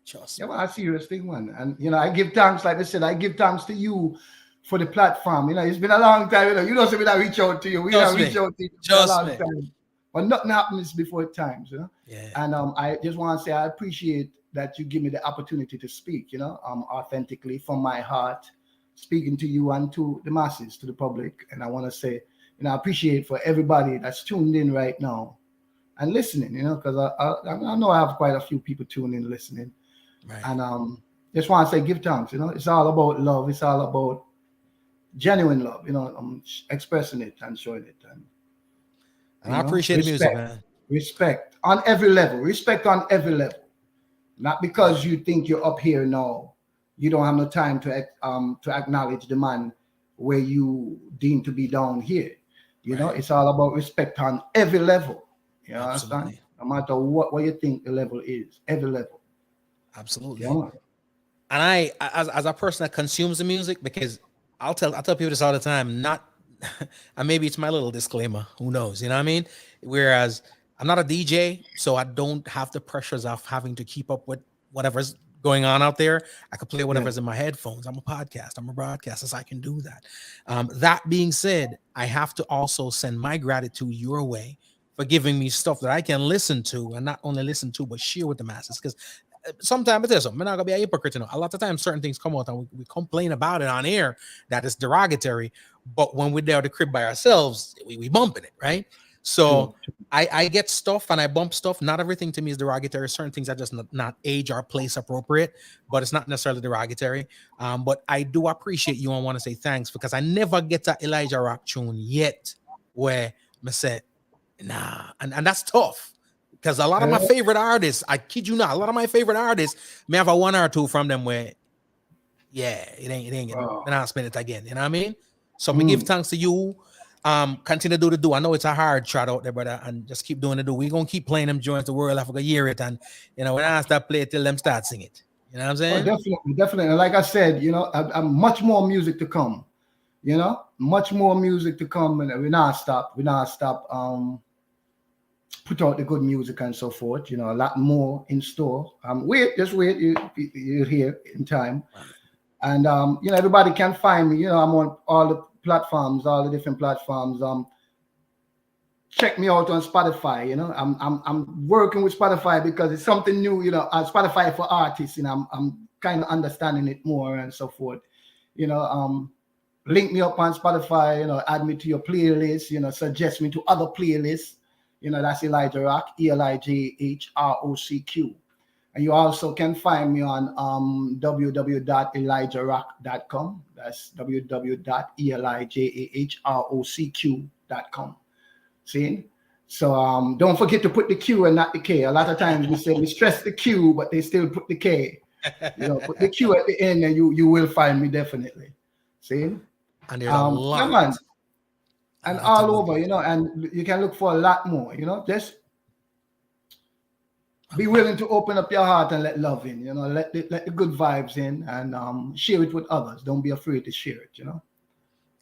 just well, a serious thing, man. And I give thanks, like I said, I give thanks to you for the platform. It's been a long time. You know, so we don't reach out to you. We don't reach out to you for a long time. But nothing happens before times, Yeah. And I just want to say I appreciate that you give me the opportunity to speak, authentically from my heart, speaking to you and to the masses, to the public. And I want to say, I appreciate for everybody that's tuned in right now and listening, because I know I have quite a few people tuning in, listening. Right. And just want to say, give thanks. It's all about love. It's all about genuine love. Expressing it and showing it. And I appreciate the music, man. Respect on every level. Respect on every level. Not because you think you're up here now, you don't have no time to acknowledge the man where you deem to be down here. It's all about respect on every level. You understand? No matter what you think the level is, every level. Absolutely. Yeah. And I, as a person that consumes the music, because I'll tell people this all the time, and maybe it's my little disclaimer, who knows, you know what I mean? Whereas I'm not a DJ, so I don't have the pressures of having to keep up with whatever's going on out there. I can play whatever's in my headphones. I'm a podcast, I'm a broadcaster, so I can do that. That being said, I have to also send my gratitude your way for giving me stuff that I can listen to, and not only listen to, but share with the masses. Because sometimes it is, I'm not gonna be a hypocrite. A lot of times certain things come out and we complain about it on air that is derogatory, but when we're there at the crib by ourselves, we bumping it, right? So I get stuff and I bump stuff. Not everything to me is derogatory. Certain things are just not age or place appropriate, but it's not necessarily derogatory. But I do appreciate you and want to say thanks, because I never get a Elijah Rocq tune yet where I said, nah, and that's tough. Because a lot of my favorite artists, I kid you not, a lot of my favorite artists may have a one or two from them where, it ain't and I'll spend it again. You know what I mean? So me give thanks to you. Continue to do. I know it's a hard trot out there, brother, and just keep doing the do. We're gonna keep playing them joints the world Africa hear it, and when I start play it till them start sing it. You know what I'm saying? Definitely. And like I said, I'm much more music to come. Much more music to come, and we not stop. Put out the good music and so forth. A lot more in store. Just wait. You're here in time, and everybody can find me. I'm on all the platforms, all the different platforms. Check me out on Spotify. I'm working with Spotify because it's something new. Spotify for artists. I'm kind of understanding it more and so forth. link me up on Spotify, add me to your playlist, suggest me to other playlists. That's Elijah Rocq, ElijahRock. And you also can find me on www.elijahrock.com. That's www.elijahrock.com. See? So don't forget to put the Q and not the K. A lot of times we say we stress the Q, but they still put the K. Put the Q at the end and you will find me definitely. See? And there's a lot. Yeah, man. And all over, and you can look for a lot more, just be willing to open up your heart and let love in, let the good vibes in and share it with others. Don't be afraid to share it, I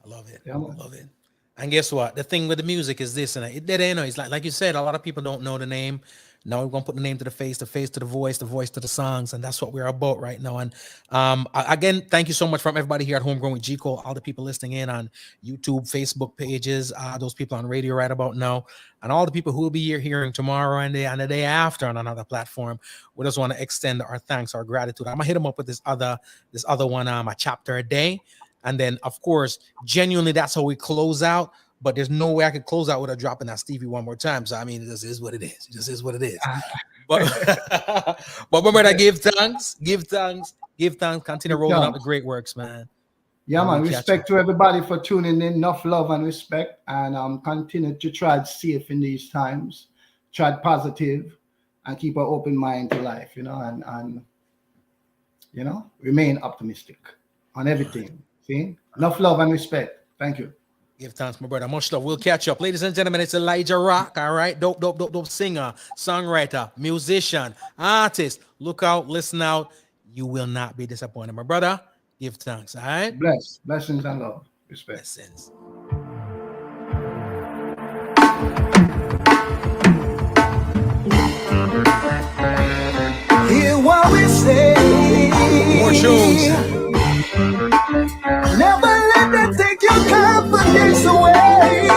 love it. Yeah, I love it. And guess what? The thing with the music is this, and it's like you said, a lot of people don't know the name. Now we're gonna put the name to the face to the voice to the songs, and that's what we're about right now. And again, thank you so much from everybody here at Homegrown with G Cole, all the people listening in on YouTube, Facebook pages, those people on radio right about now, and all the people who will be here hearing tomorrow and the day after on another platform. We just want to extend our thanks, our gratitude. I'm gonna hit them up with this other one, a chapter a day. And then, of course, genuinely, that's how we close out. But there's no way I could close out without dropping that Stevie one more time. So, I mean, it just is what it is. It just is what it is. But remember that give thanks. Continue rolling out the great works, man. Yeah, man. Respect to everybody for tuning in. Enough love and respect. And continue to try safe in these times. Try positive and keep an open mind to life, and remain optimistic on everything. See? Enough love and respect. Thank you. Give thanks, my brother. Much love. We'll catch up. Ladies and gentlemen, it's Elijah Rocq, all right? Dope singer, songwriter, musician, artist. Look out, listen out. You will not be disappointed, my brother. Give thanks, all right? Blessings and love. Respect. Blessings. Hear what we say. More shows. Never let them take your confidence away.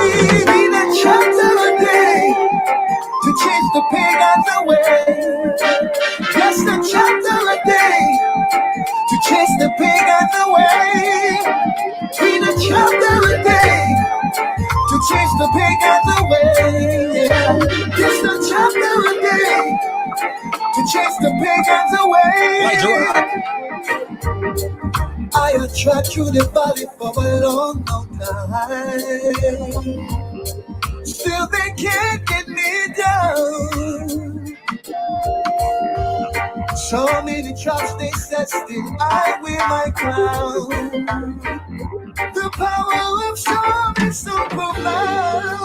Be the chapter a day to chase the pig out the way. Just a chapter a day to chase the pig out the way. Be the chapter a day to chase the pig out the way. Just a chapter a day to chase the pig out the way. I have tracked through the valley for a long time. Still they can't get me down. So many traps they set, still I wear my crown. The power of song is so profound.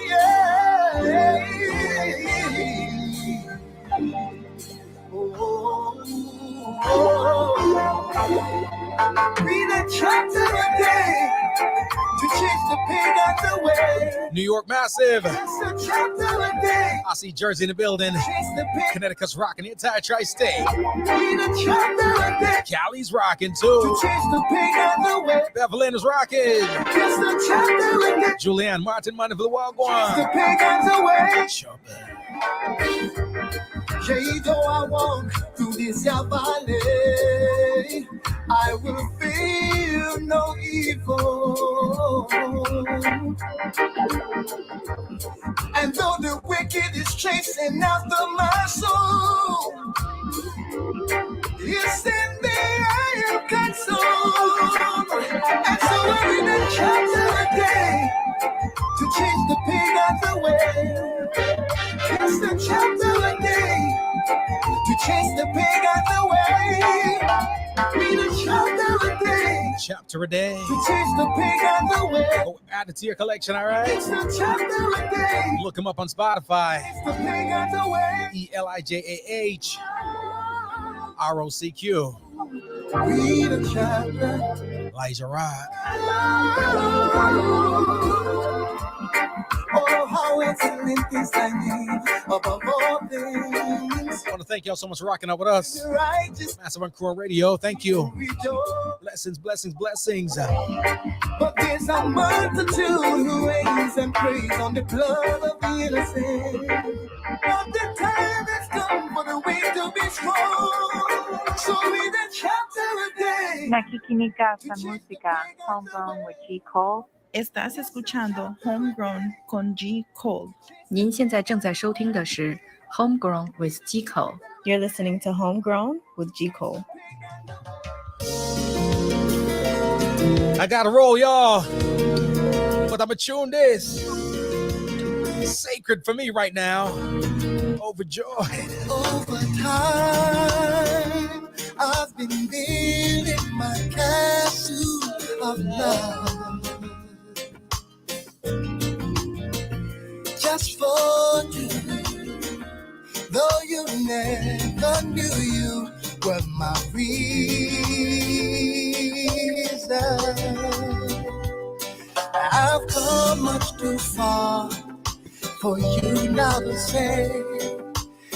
Yeah. Read a chapter a day to chase the pig out the way. New York massive. Just a chapter a day. I see Jersey in the building. Connecticut's rocking the entire tri-state. Read a chapter a day. Cali's rocking To too. chase the pig out the way. Beverly is rocking. Just a chapter a day. Julianne Martin, Money for the Wild The One. pig out the way. Sure, man. Yea, though I walk through this valley, I will fear no evil. And though the wicked is chasing after my soul, yes, in there I am consoled. And so I read a chapter a day to chase the pig out the way. Just a chapter a day to chase the pig out the way. Read a chapter a day. Chapter a day. To chase the pig out the way. Go add it to your collection, all right? Just a chapter a day. Look him up on Spotify. Chase the pig out the way. ELIJAH ROCQ. Read a chapter. Elijah Rocq. Oh, how excellent is thy name above all things. I want to thank y'all so much for rocking out with us. Righteous Massive on Crew Radio. Thank you. rejoice. Blessings. But there's a multitude who raise and praise on the blood of the innocent. But the time has come for the way to be strong. So read a chapter a day Nakikinika sa música Homegrown with G. Cole. Estás escuchando Homegrown con G. Cole. 您现在正在收听的是 Homegrown with G. Cole. You're listening to Homegrown with G. Cole. I gotta roll, y'all. But I'ma tune this. Sacred for me right now. Overjoyed. Over time, I've been building my castle of love. Just for you, though you never knew you were my reason. I've come much too far for you now to say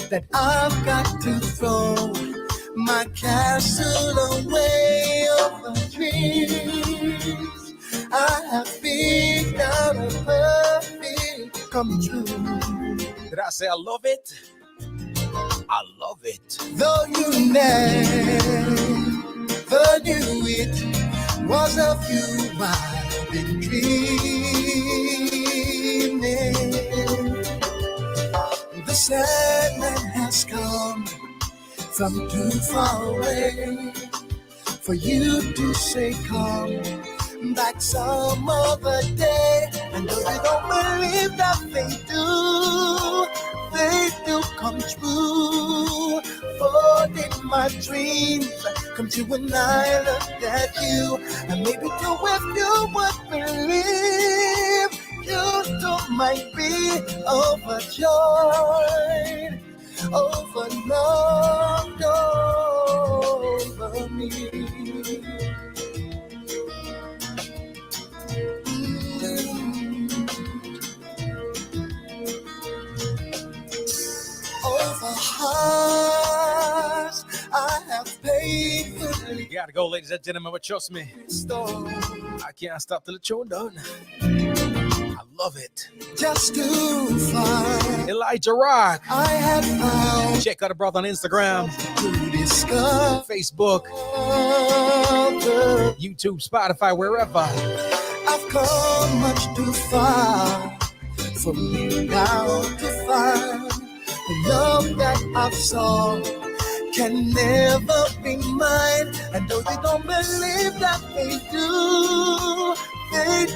that I've got to throw my castle away over dreams I have been out of perfect come true. Did I say I love it? I love it. Though you never knew it was of you I've been dreaming. The Sandman has come from too far away for you to say come back some other day. And though you don't believe that they do come true. For in my dreams come to when I looked at you, and maybe too if you would believe, you too might be overjoyed, overloved over me. Over hearts I have paid for. You gotta go, ladies and gentlemen, but trust me, I can't stop till the tune done. I love it. Just to find Elijah Rocq. I have found. Check out the brother on Instagram, To discover Facebook, YouTube, Spotify, wherever. I've come much too far for me now to find the love that I've sought can never be mine. And though they don't believe that they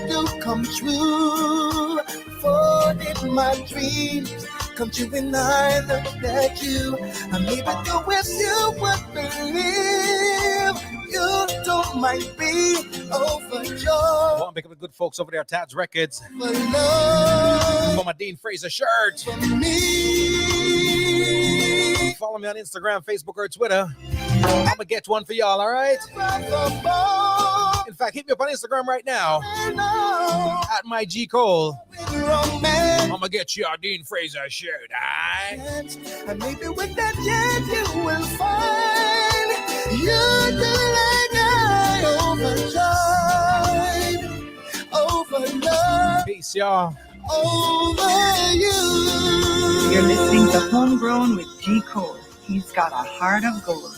do come true. For in my dreams come true when I look at you. And maybe the wish you would believe, you don't might be overjoyed. Want to pick up the good folks over there at Tad's Records. For love For my Dean Fraser shirt. for me. Follow me on Instagram, Facebook, or Twitter. I'm gonna get one for y'all, all right? In fact, hit me up on Instagram right now at my G Cole. I'm gonna get you a Dean Fraser shirt, all right? And maybe with that jet you will find you like I overjoyed, overloved, Peace, y'all. over you. You're listening to Homegrown with G. Cole. He's got a heart of gold.